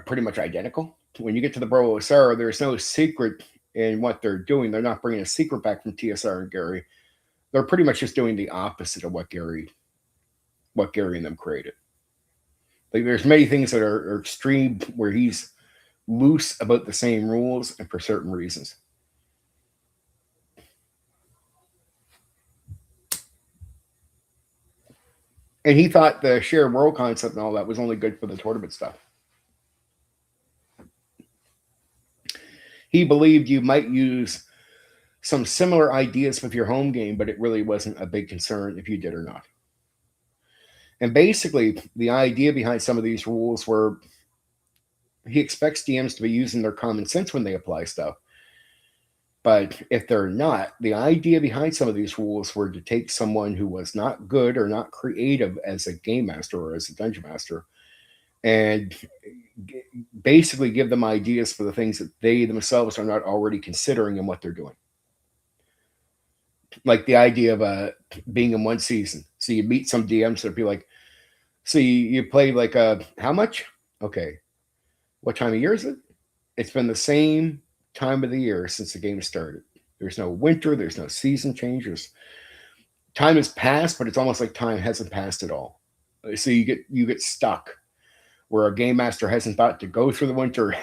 pretty much identical. When you get to the Bro OSR, there's no secret in what they're doing. They're not bringing a secret back from TSR and Gary. They're pretty much just doing the opposite of what Gary and them created. Like there's many things that are extreme where he's loose about the same rules and for certain reasons. And he thought the shared world concept and all that was only good for the tournament stuff. He believed you might use some similar ideas with your home game, but it really wasn't a big concern if you did or not. And basically, the idea behind some of these rules were he expects DMs to be using their common sense when they apply stuff. But if they're not, the idea behind some of these rules were to take someone who was not good or not creative as a game master or as a dungeon master and basically give them ideas for the things that they themselves are not already considering in what they're doing. Like the idea of being in one season. So you meet some DMs that be like, so you play like how much? Okay. What time of year is it? It's been the same time of the year since the game started. There's no winter, there's no season changes. Time has passed, but it's almost like time hasn't passed at all. So you get stuck where a game master hasn't thought to go through the winter,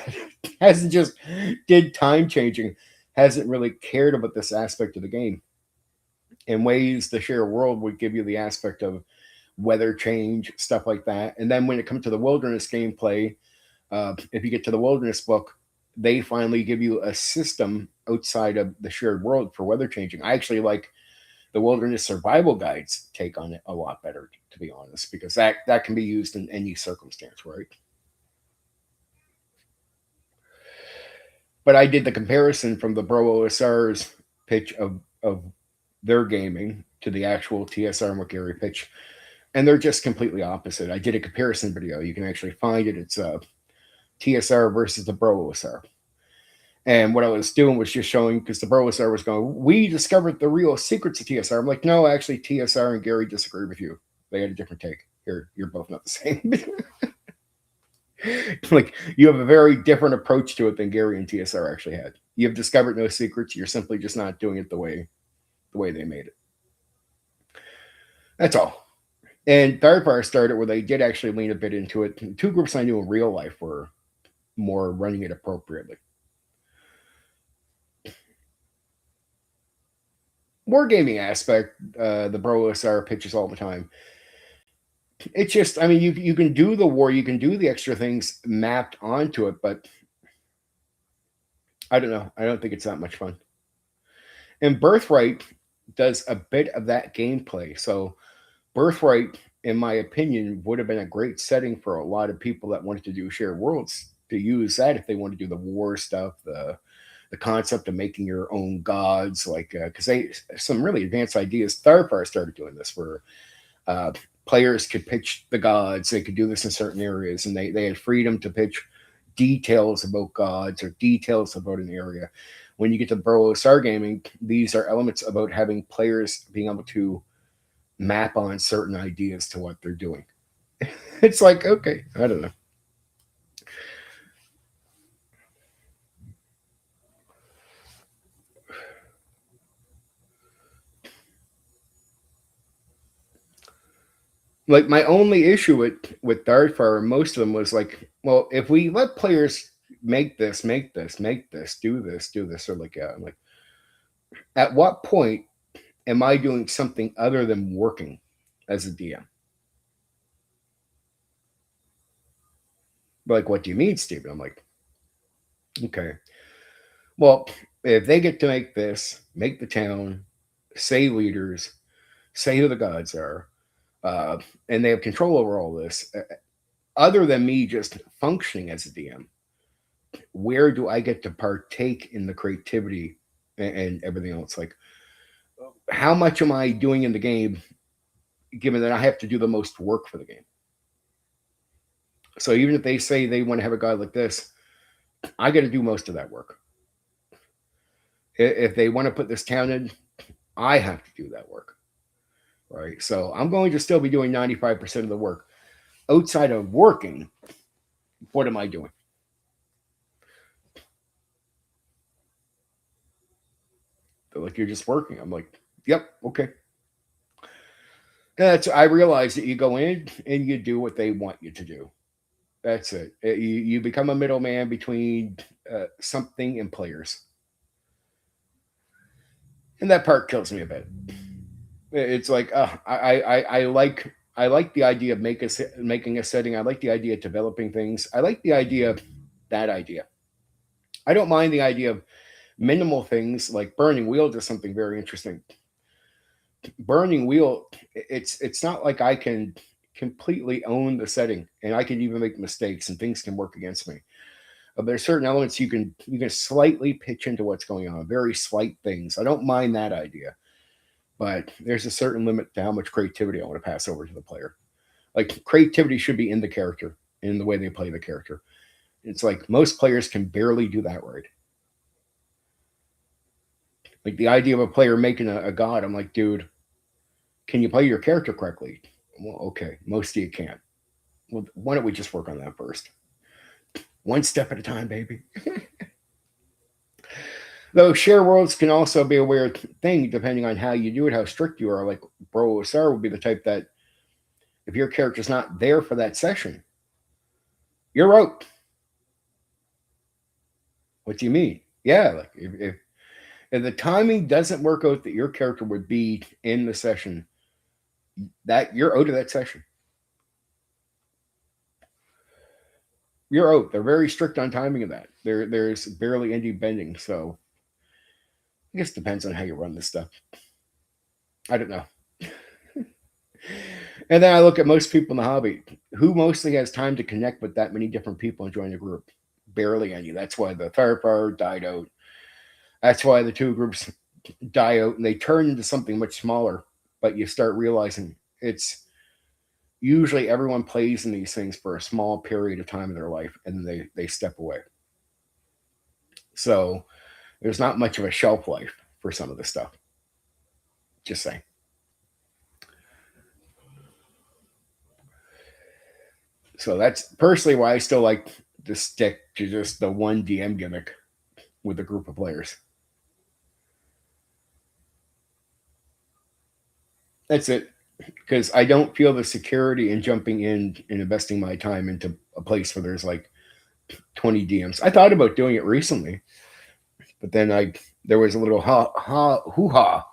hasn't just did time changing, hasn't really cared about this aspect of the game. In ways, the shared world would give you the aspect of weather change, stuff like that. And then when it comes to the wilderness gameplay, if you get to the wilderness book, they finally give you a system outside of the shared world for weather changing. I actually like the wilderness survival guides take on it a lot better, to be honest, because that can be used in any circumstance, right? But I did the comparison from the Bro OSR's pitch of their gaming to the actual TSR McGarry pitch, and they're just completely opposite. I did a comparison video. You can actually find it. It's TSR versus the Bro OSR. And what I was doing was just showing, because the Bro OSR was going, we discovered the real secrets of TSR. I'm like, no, actually, TSR and Gary disagree with you. They had a different take. You're both not the same. Like, you have a very different approach to it than Gary and TSR actually had. You have discovered no secrets. You're simply just not doing it the way they made it. That's all. And Firefire started where they did actually lean a bit into it. Two groups I knew in real life were more running it appropriately. Wargaming aspect, the Bro OSR pitches all the time. It's just, I mean, you can do the war, you can do the extra things mapped onto it, but I don't know. I don't think it's that much fun. And Birthright does a bit of that gameplay. So Birthright, in my opinion, would have been a great setting for a lot of people that wanted to do shared worlds to use that if they want to do the war stuff, the concept of making your own gods, like because they some really advanced ideas. Starfire started doing this where players could pitch the gods. They could do this in certain areas, and they had freedom to pitch details about gods or details about an area. When you get to Bro OSR gaming, these are elements about having players being able to map on certain ideas to what they're doing. It's like, okay, I don't know. Like my only issue with Dartfire, most of them was like, well, if we let players make this, do this, or like, I'm like, at what point am I doing something other than working? as a DM. Like, what do you mean, Stephen? I'm like, okay. Well, if they get to make this, make the town, say leaders, say who the gods are, uh, and they have control over all this, other than me just functioning as a DM, where do I get to partake in the creativity and everything else? Like, how much am I doing in the game, given that I have to do the most work for the game? So even if they say they want to have a god like this, I got to do most of that work. If they want to put this town in, I have to do that work. Right. So I'm going to still be doing 95% of the work. Outside of working, what am I doing? They're like, you're just working. I'm like, yep, okay. That's I realize that you go in and you do what they want you to do. That's it. You become a middleman between something and players, and that part kills me a bit. It's like I like the idea of making a setting. I like the idea of developing things. I like the idea of that idea. I don't mind the idea of minimal things like burning wheels or something very interesting. Burning wheel, it's not like I can completely own the setting and I can even make mistakes and things can work against me. There's certain elements you can slightly pitch into what's going on, very slight things. I don't mind that idea, but there's a certain limit to how much creativity I want to pass over to the player. Like creativity should be in the character, in the way they play the character. It's like most players can barely do that right. Like the idea of a player making a god, I'm like, dude, can you play your character correctly? Well, okay, most of you can't. Well, why don't we just work on that first? One step at a time, baby. Though share worlds can also be a weird thing depending on how you do it, how strict you are. Like Bro Osar would be the type that if your character's not there for that session, you're out. What do you mean? Yeah, like if the timing doesn't work out that your character would be in the session, that you're out of that session. You're out. They're very strict on timing of that. There's barely any bending. So I guess it depends on how you run this stuff. I don't know. And then I look at most people in the hobby. Who mostly has time to connect with that many different people and join a group? Barely any. That's why the Firepower died out. That's why the two groups die out and they turn into something much smaller. But you start realizing it's usually everyone plays in these things for a small period of time in their life and then they step away. So there's not much of a shelf life for some of the stuff. Just saying. So that's personally why I still like to stick to just the one DM gimmick with a group of players. That's it. Because I don't feel the security in jumping in and investing my time into a place where there's like 20 DMs. I thought about doing it recently, but then there was a little hoo ha,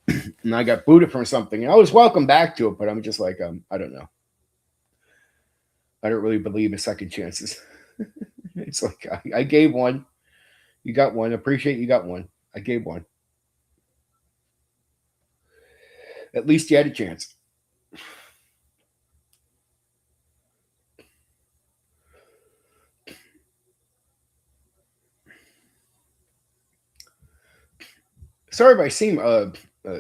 and I got booted from something. And I was welcome back to it, but I'm just like I don't know. I don't really believe in second chances. It's like I gave one, you got one. Appreciate you got one. I gave one. At least you had a chance. Sorry if I seem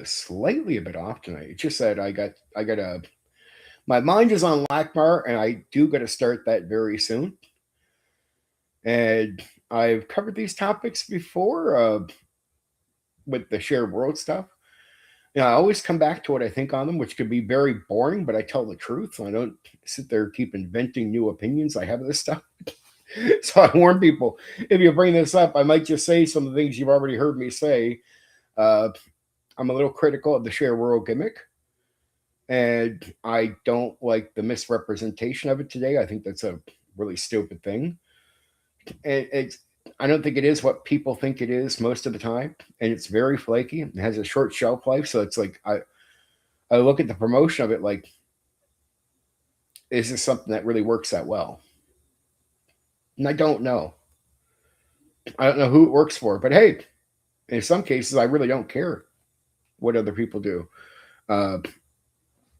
slightly a bit off tonight. It's just that I got a my mind is on Lackmar, and I do got to start that very soon. And I've covered these topics before with the shared world stuff. You know, I always come back to what I think on them, which could be very boring, but I tell the truth. I don't sit there keep inventing new opinions I have of this stuff. So I warn people, if you bring this up, I might just say some of the things you've already heard me say. Uh, I'm a little critical of the share world gimmick, and I don't like the misrepresentation of it today. I think that's a really stupid thing. It's I don't think it is what people think it is most of the time, and it's very flaky. It has a short shelf life, so it's like I look at the promotion of it like, is this something that really works that well? And I don't know. I don't know who it works for, but hey, in some cases, I really don't care what other people do. Uh,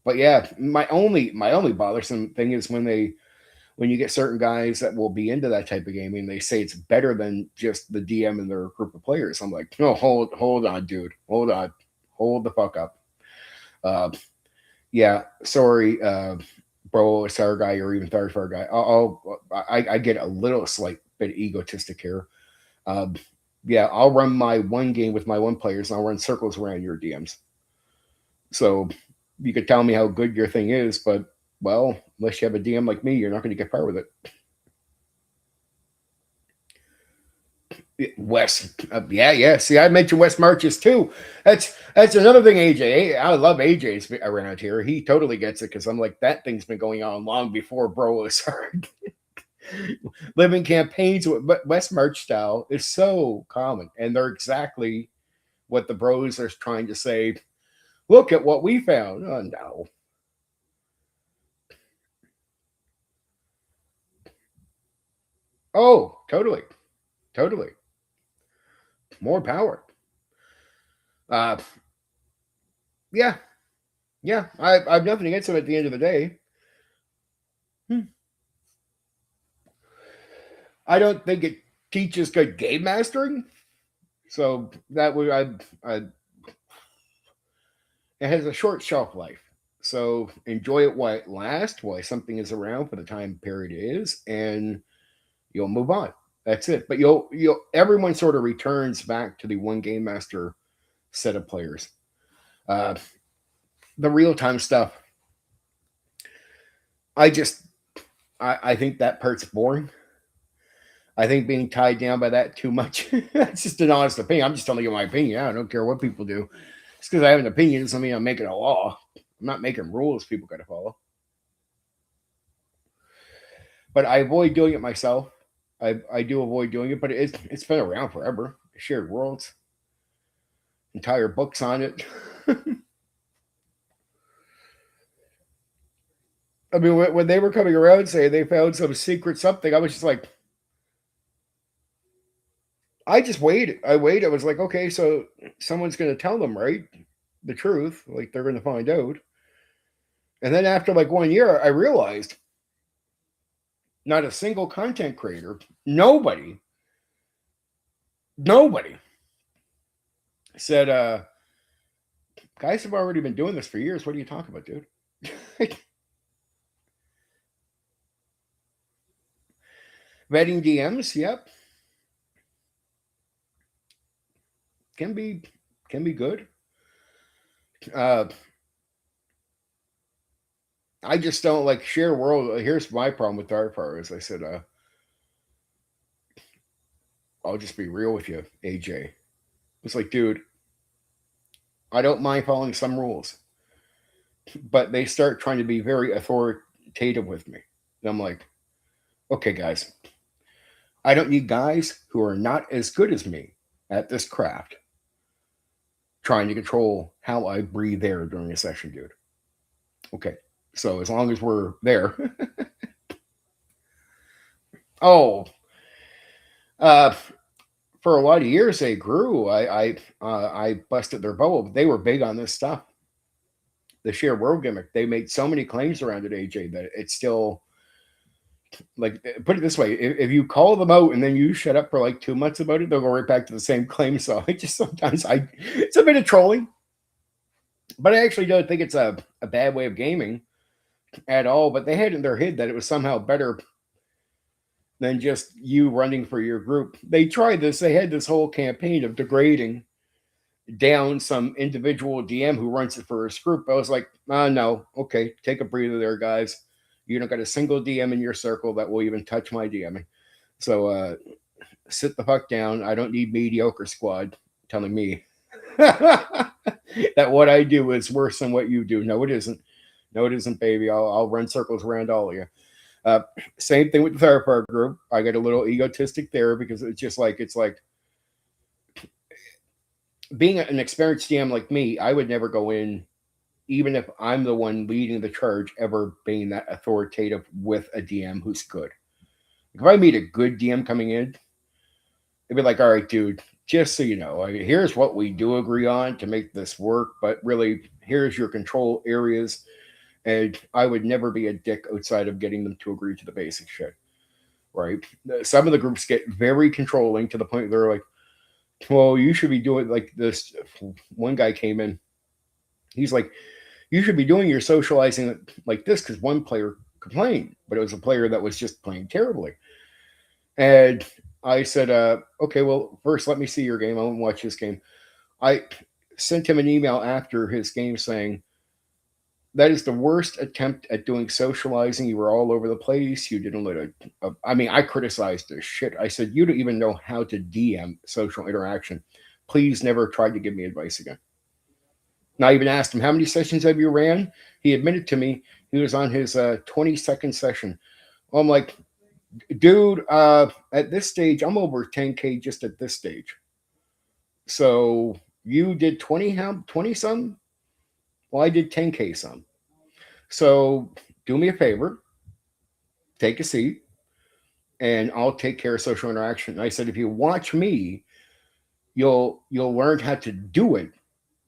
but yeah, my only bothersome thing is when you get certain guys that will be into that type of gaming, they say it's better than just the DM and their group of players. I'm like, no, hold on, dude, hold on, hold the fuck up. Uh, yeah, sorry, bro, star guy, or even third far guy. I get a little slight bit egotistic here. Um, yeah, I'll run my one game with my one players, and I'll run circles around your DMs. So you could tell me how good your thing is, but well, unless you have a DM like me, you're not going to get far with it. Wes, yeah, yeah. See, I mentioned Wes Marches too. That's another thing. AJ, I love AJ's around here. He totally gets it because I'm like that thing's been going on long before Bro was hard. Living campaigns with West March style is so common, and they're exactly what the bros are trying to say. Look at what we found. Oh no. Oh, totally, totally. More power. Uh, yeah, yeah. I've nothing against them at the end of the day. Hmm. I don't think it teaches good game mastering. So that would I it has a short shelf life. So enjoy it while it lasts, while something is around for the time period it is, and you'll move on. That's it. But you'll everyone sort of returns back to the one game master set of players. Uh, the real time stuff, I just I think that part's boring. I think being tied down by that too much. That's just an honest opinion. I'm just telling you my opinion. I don't care what people do. Just because I have an opinion doesn't mean I'm making a law. I'm not making rules people got to follow. But I avoid doing it myself. I do avoid doing it, but it's been around forever. Shared worlds, entire books on it. I mean, when they were coming around saying they found some secret something, I was just like, I just waited. I waited. I was like, okay, so someone's going to tell them, right? The truth. Like, they're going to find out. And then after like 1 year, I realized not a single content creator, nobody said, guys have already been doing this for years. What are you talking about, dude? Vetting DMs, yep, can be can be good. Uh, I just don't like share world. Here's my problem with Darkfire is I said, I'll just be real with you, AJ. It's like, dude, I don't mind following some rules, but they start trying to be very authoritative with me. And I'm like, okay, guys, I don't need guys who are not as good as me at this craft trying to control how I breathe air during a session, dude. Okay. So as long as we're there. Oh, uh, for a lot of years they grew. I busted their bubble. They were big on this stuff. The sheer world gimmick. They made so many claims around it, AJ, that it's still like put it this way: if you call them out and then you shut up for like 2 months about it, they'll go right back to the same claim. So I just sometimes it's a bit of trolling, but I actually don't think it's a bad way of gaming at all. But they had in their head that it was somehow better than just you running for your group. They tried this. They had this whole campaign of degrading down some individual DM who runs it for his group. I was like, no, okay, take a breather there, guys. You don't got a single DM in your circle that will even touch my DMing. So sit the fuck down. I don't need mediocre squad telling me that what I do is worse than what you do. No, it isn't. No, it isn't, baby. I'll run circles around all of you. Uh, Same thing with the therapy group. I get a little egotistic there because it's like being an experienced DM like me. I would never go in even if I'm the one leading the charge, ever being that authoritative with a DM who's good. If I meet a good DM coming in, it'd be like, all right, dude, just so you know, here's what we do agree on to make this work, but really, here's your control areas. And I would never be a dick outside of getting them to agree to the basic shit, right? Some of the groups get very controlling to the point they're like, well, you should be doing like this. One guy came in, he's like, you should be doing your socializing like this because one player complained, but it was a player that was just playing terribly. And I said, okay, well, first let me see your game. I won't watch this game. I sent him an email after his game saying, that is the worst attempt at doing socializing. You were all over the place. You didn't let I mean, I criticized the shit. I said, you don't even know how to DM social interaction. Please never try to give me advice again. And I even asked him, how many sessions have you ran? He admitted to me he was on his 22nd session. Well, I'm like, dude, at this stage, I'm over 10K just at this stage. So you did 20 some? Well, I did 10K some. So do me a favor, take a seat, and I'll take care of social interaction. And I said, if you watch me, you'll learn how to do it.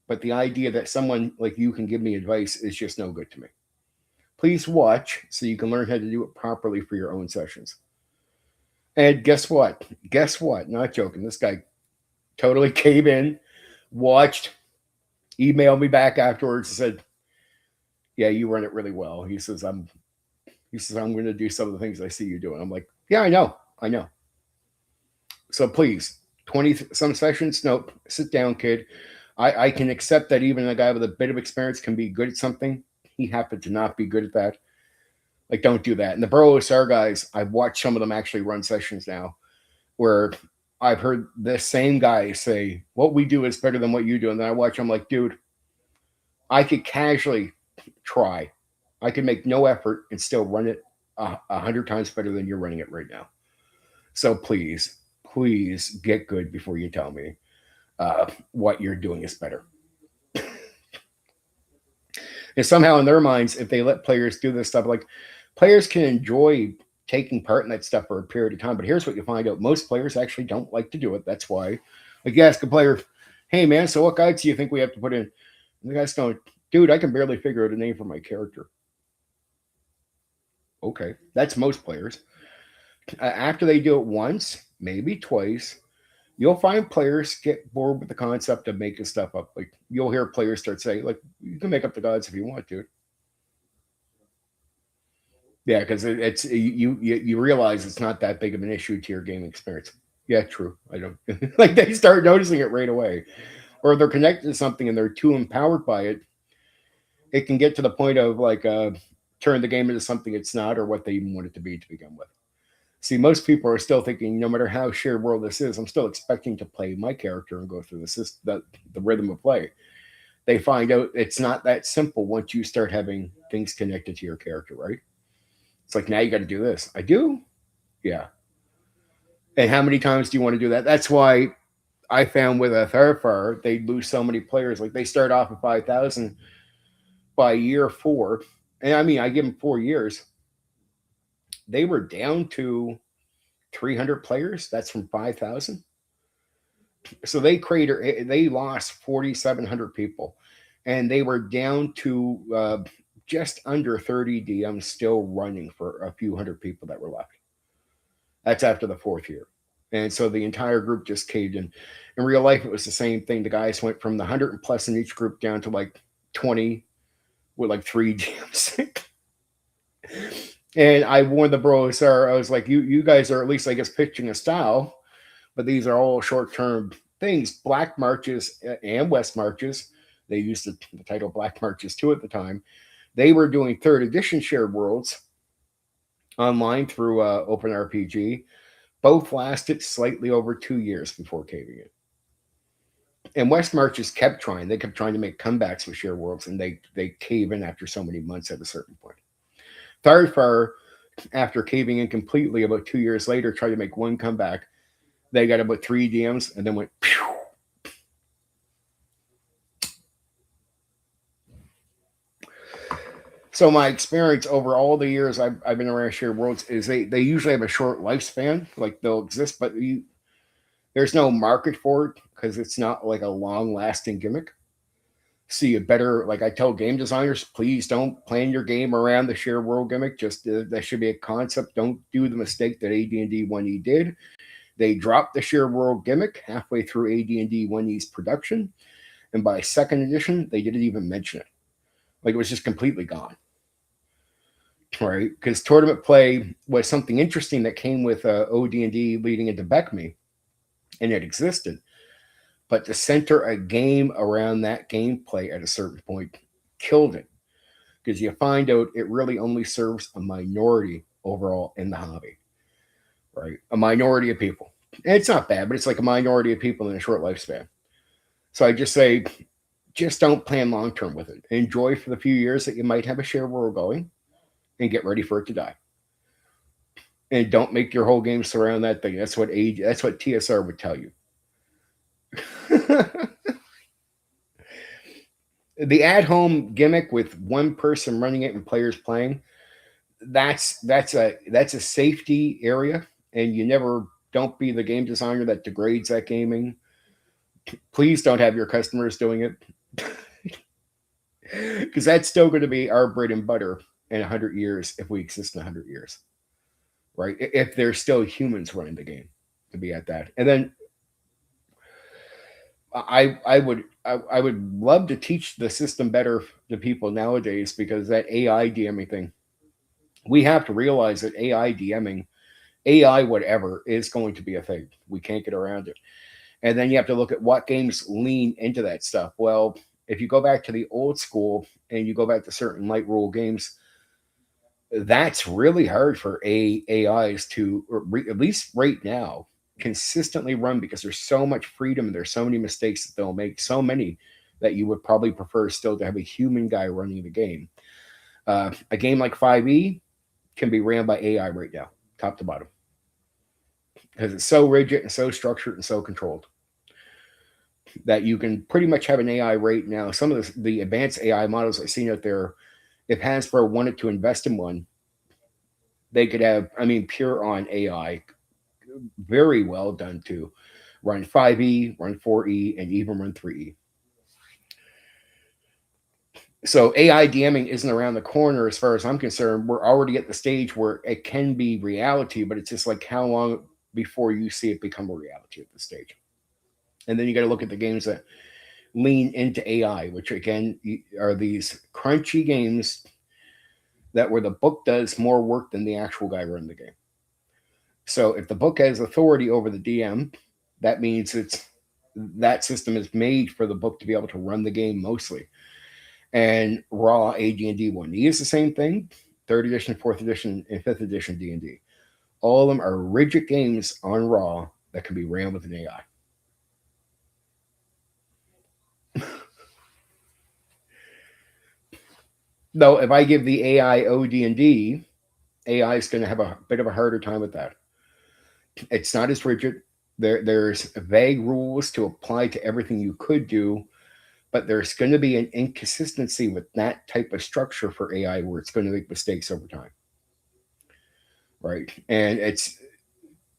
But the idea that someone like you can give me advice is just no good to me. Please watch so you can learn how to do it properly for your own sessions. And guess what? Guess what? Not joking. This guy totally came in, watched, emailed me back afterwards, and said, "Yeah, you run it really well." He says, I'm going to do some of the things I see you doing. I'm like, yeah, I know. So please, 20 some sessions. Nope. Sit down, kid. I can accept that even a guy with a bit of experience can be good at something. He happened to not be good at that. Like, don't do that. And the Bro OSR guys, I've watched some of them actually run sessions now where I've heard the same guy say, what we do is better than what you do. And then I watch them like, dude, I could casually try. I could make no effort and still run it 100 times better than you're running it right now. So please get good before you tell me what you're doing is better. And somehow in their minds, if they let players do this stuff, like players can enjoy taking part in that stuff for a period of time. But here's what you find out. Most players actually don't like to do it. That's why, like, you ask a player, hey, man, so what guides do you think we have to put in? And the guy's going, dude, I can barely figure out a name for my character. Okay, that's most players. After they do it once, maybe twice, you'll find players get bored with the concept of making stuff up. Like, you'll hear players start saying, like, you can make up the gods if you want to. Yeah, because it's you realize it's not that big of an issue to your gaming experience. Yeah, true. I don't like they start noticing it right away, or if they're connected to something and they're too empowered by it. It can get to the point of like turn the game into something it's not, or what they even want it to be to begin with. See, most people are still thinking, no matter how shared world this is, I'm still expecting to play my character and go through the rhythm of play. They find out it's not that simple once you start having things connected to your character, right? It's like, now you got to do this. I do? Yeah. And how many times do you want to do that? That's why I found with a Tharfar, they lose so many players. Like, they start off at 5,000 by year 4. And I mean, I give them 4 years. They were down to 300 players. That's from 5,000. So they lost 4,700 people. And they were down to just under 30 DMs still running for a few hundred people that were left. That's after the 4th year. And so the entire group just caved in. In real life, it was the same thing. The guys went from the 100 and plus in each group down to like 20 with like 3 DMs. And I warned the bros, sir, I was like, you guys are at least, I guess, pitching a style, but these are all short-term things. Black marches and West marches, they used the title Black Marches too at the time. They were doing 3rd edition shared worlds online through OpenRPG. Both lasted slightly over 2 years before caving in. And West Marches kept trying. They kept trying to make comebacks with shared worlds, and they cave in after so many months at a certain point. Tharfar, after caving in completely about 2 years later, tried to make one comeback. They got about 3 DMs and then went, pew. So my experience over all the years I've been around shared worlds is they usually have a short lifespan. Like they'll exist, but there's no market for it because it's not like a long lasting gimmick. So you better, like I tell game designers, please don't plan your game around the shared world gimmick. Just that should be a concept. Don't do the mistake that AD&D 1E did. They dropped the shared world gimmick halfway through AD&D 1E's production, and by second edition, they didn't even mention it. Like it was just completely gone. Right? Because tournament play was something interesting that came with OD&D leading into Beckme, and it existed. But to center a game around that gameplay at a certain point killed it because you find out it really only serves a minority overall in the hobby, right? A minority of people. And it's not bad, but it's like a minority of people in a short lifespan. So I just say, just don't plan long term with it. Enjoy for the few years that you might have a share world going and get ready for it to die. And don't make your whole game surround that thing. That's what TSR would tell you. The at-home gimmick with one person running it and players playing, that's a safety area, and you never don't be the game designer that degrades that gaming. Please don't have your customers doing it because that's still going to be our bread and butter in 100 years if we exist in 100 years, right? If there's still humans running the game to be at that. And then I would love to teach the system better to people nowadays because that AI DMing thing, we have to realize that AI DMing, AI whatever is going to be a thing. We can't get around it. And then you have to look at what games lean into that stuff. Well, if you go back to the old school and you go back to certain light rule games, that's really hard for AIs to, at least right now, consistently run because there's so much freedom and there's so many mistakes that they'll make, so many that you would probably prefer still to have a human guy running the game. A game like 5e can be ran by AI right now, top to bottom, because it's so rigid and so structured and so controlled that you can pretty much have an AI right now. Some of the advanced AI models I've seen out there, if Hasbro wanted to invest in one, they could have, I mean, pure on AI, very well done to run 5e, run 4e, and even run 3e. So AI DMing isn't around the corner as far as I'm concerned. We're already at the stage where it can be reality, but it's just like how long before you see it become a reality at this stage. And then you got to look at the games that lean into AI, which again are these crunchy games that where the book does more work than the actual guy running the game. So if the book has authority over the DM, that means that system is made for the book to be able to run the game mostly. And raw AD&D 1E is the same thing. 3rd edition, 4th edition, and 5th edition D&D. All of them are rigid games on raw that can be ran with an AI. Though if I give the AI OD&D, AI is going to have a bit of a harder time with that. It's not as rigid. There's vague rules to apply to everything you could do, but there's going to be an inconsistency with that type of structure for AI where it's going to make mistakes over time. Right. And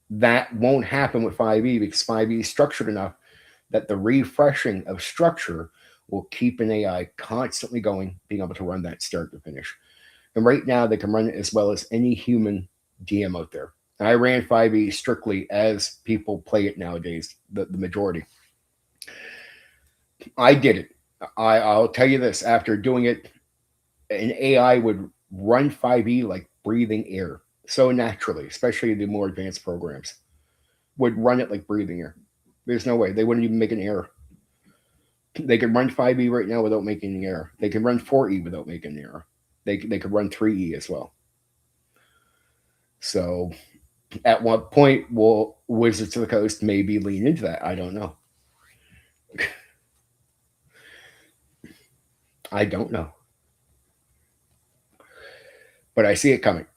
that won't happen with 5e because 5e is structured enough that the refreshing of structure will keep an AI constantly going, being able to run that start to finish. And right now, they can run it as well as any human DM out there. And I ran 5e strictly as people play it nowadays, the majority. I did it. I'll tell you this, after doing it, an AI would run 5e like breathing air so naturally, especially the more advanced programs, would run it like breathing air. There's no way. They wouldn't even make an error. They could run 5e right now without making an error. They can run 4e without making an error. They could run 3e as well. So at what point will Wizards of the Coast maybe lean into that? I don't know. I don't know. But I see it coming.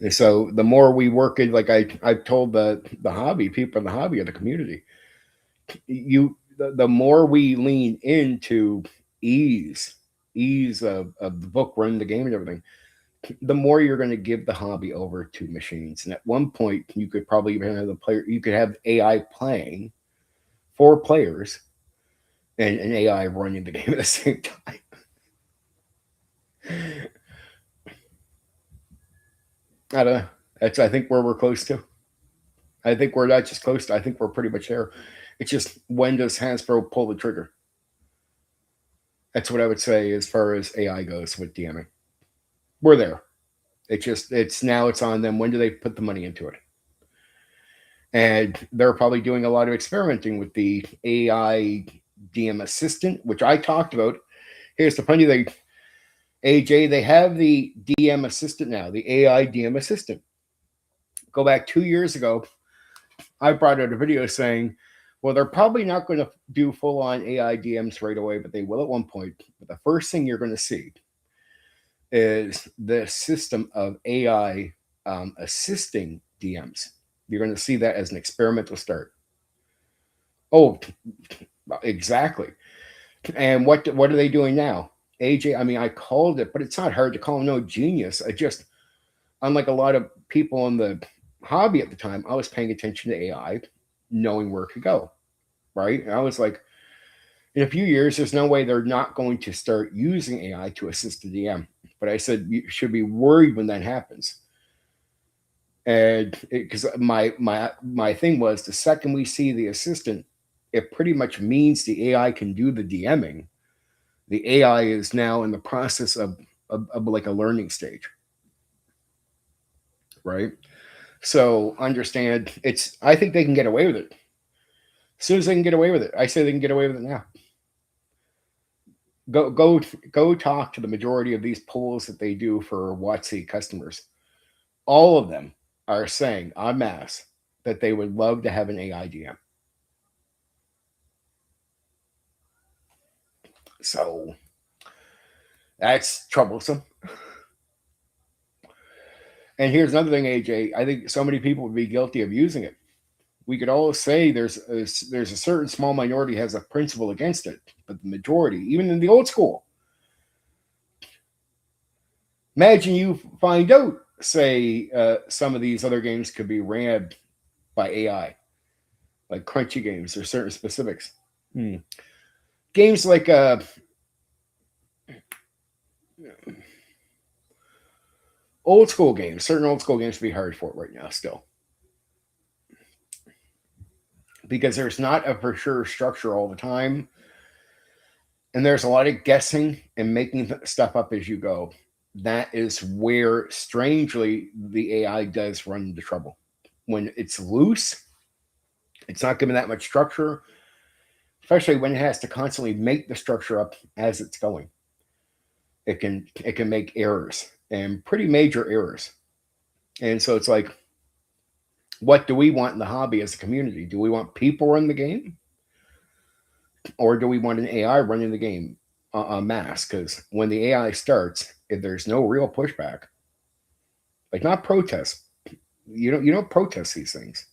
And so the more we work in, like I've told the hobby, people in the hobby or the community, the more we lean into ease of the book, running the game and everything, the more you're going to give the hobby over to machines. And at one point, you could probably even have the player, you could have AI playing for players and an AI running the game at the same time. I don't know. That's, I think, where we're close to. I think we're not just close to, I think we're pretty much there. It's just, when does Hasbro pull the trigger? That's what I would say as far as AI goes with DMing. We're there. It's now it's on them. When do they put the money into it? And they're probably doing a lot of experimenting with the AI DM assistant, which I talked about. Here's the funny thing, AJ, they have the DM assistant now, the AI DM assistant. Go back 2 years ago, I brought out a video saying, well, they're probably not going to do full on AI DMs right away, but they will at one point. But the first thing you're going to see is the system of AI assisting DMs. You're going to see that as an experimental start. Oh, exactly. And what are they doing now? AJ, I mean, I called it, but it's not hard to call him no genius. I just, unlike a lot of people in the hobby at the time, I was paying attention to AI, knowing where it could go, right? And I was like, in a few years, there's no way they're not going to start using AI to assist the DM. But I said, you should be worried when that happens. And because my thing was, the second we see the assistant, it pretty much means the AI can do the DMing. The AI is now in the process of like a learning stage, right? So understand, it's, I think they can get away with it. As soon as they can get away with it, I say they can get away with it now. Go talk to the majority of these polls that they do for WotC customers. All of them are saying en masse that they would love to have an AI DM. So that's troublesome. And here's another thing, AJ. I think so many people would be guilty of using it. We could all say there's a certain small minority has a principle against it, but the majority, even in the old school, imagine you find out, say, some of these other games could be ran by AI, like crunchy games or certain specifics. Games like old school games, certain old school games would be hard for it right now still. Because there's not a for sure structure all the time. And there's a lot of guessing and making stuff up as you go. That is where, strangely, the AI does run into trouble. When it's loose, it's not given that much structure, especially when it has to constantly make the structure up as it's going. It can make errors, and pretty major errors. And so it's like, what do we want in the hobby as a community? Do we want people running the game? Or do we want an AI running the game en masse? Because when the AI starts, if there's no real pushback, like not protest, you don't protest these things.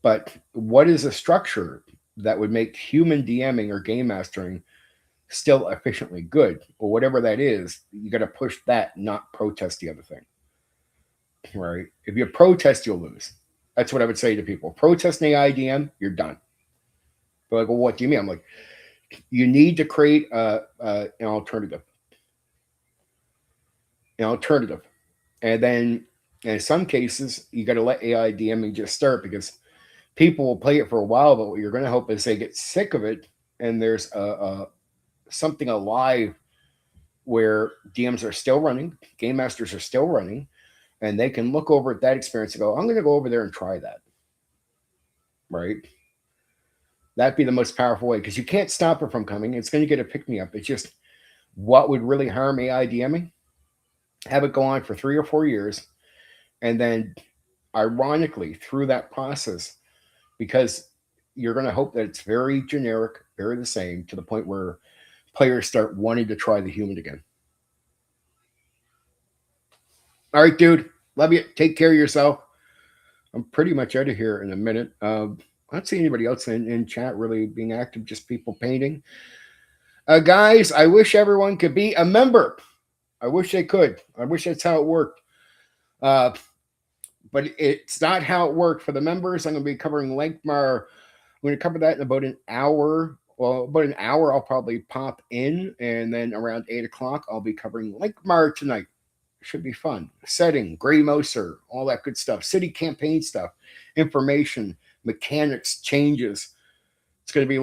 But what is a structure that would make human DMing or game mastering still efficiently good? Or whatever that is, you got to push that, not protest the other thing. Right? If you protest, you'll lose. That's what I would say to people. Protest an AI DM, you're done. They're like, well, what do you mean? I'm like, you need to create an alternative. An alternative. And then in some cases, you got to let AI DMing just start, because people will play it for a while, but what you're going to hope is they get sick of it, and there's something alive where DMs are still running, game masters are still running, and they can look over at that experience and go, I'm going to go over there and try that. Right? That'd be the most powerful way, because you can't stop it from coming. It's going to get a pick-me-up. It's just, what would really harm AI DMing? Have it go on for 3 or 4 years, and then ironically, through that process, because you're going to hope that it's very generic, very the same, to the point where players start wanting to try the human again. All right, dude. Love you. Take care of yourself. I'm pretty much out of here in a minute. I don't see anybody else in chat really being active, just people painting. Guys, I wish everyone could be a member. I wish they could. I wish that's how it worked. Uh, but it's not how it worked for the members. I'm going to be covering Lankmar. I'm going to cover that in about an hour. Well, about an hour, I'll probably pop in, and then around 8 o'clock, I'll be covering Lankmar tonight. Should be fun. Setting, Grey Moser, all that good stuff. City campaign stuff, information, mechanics, changes. It's going to be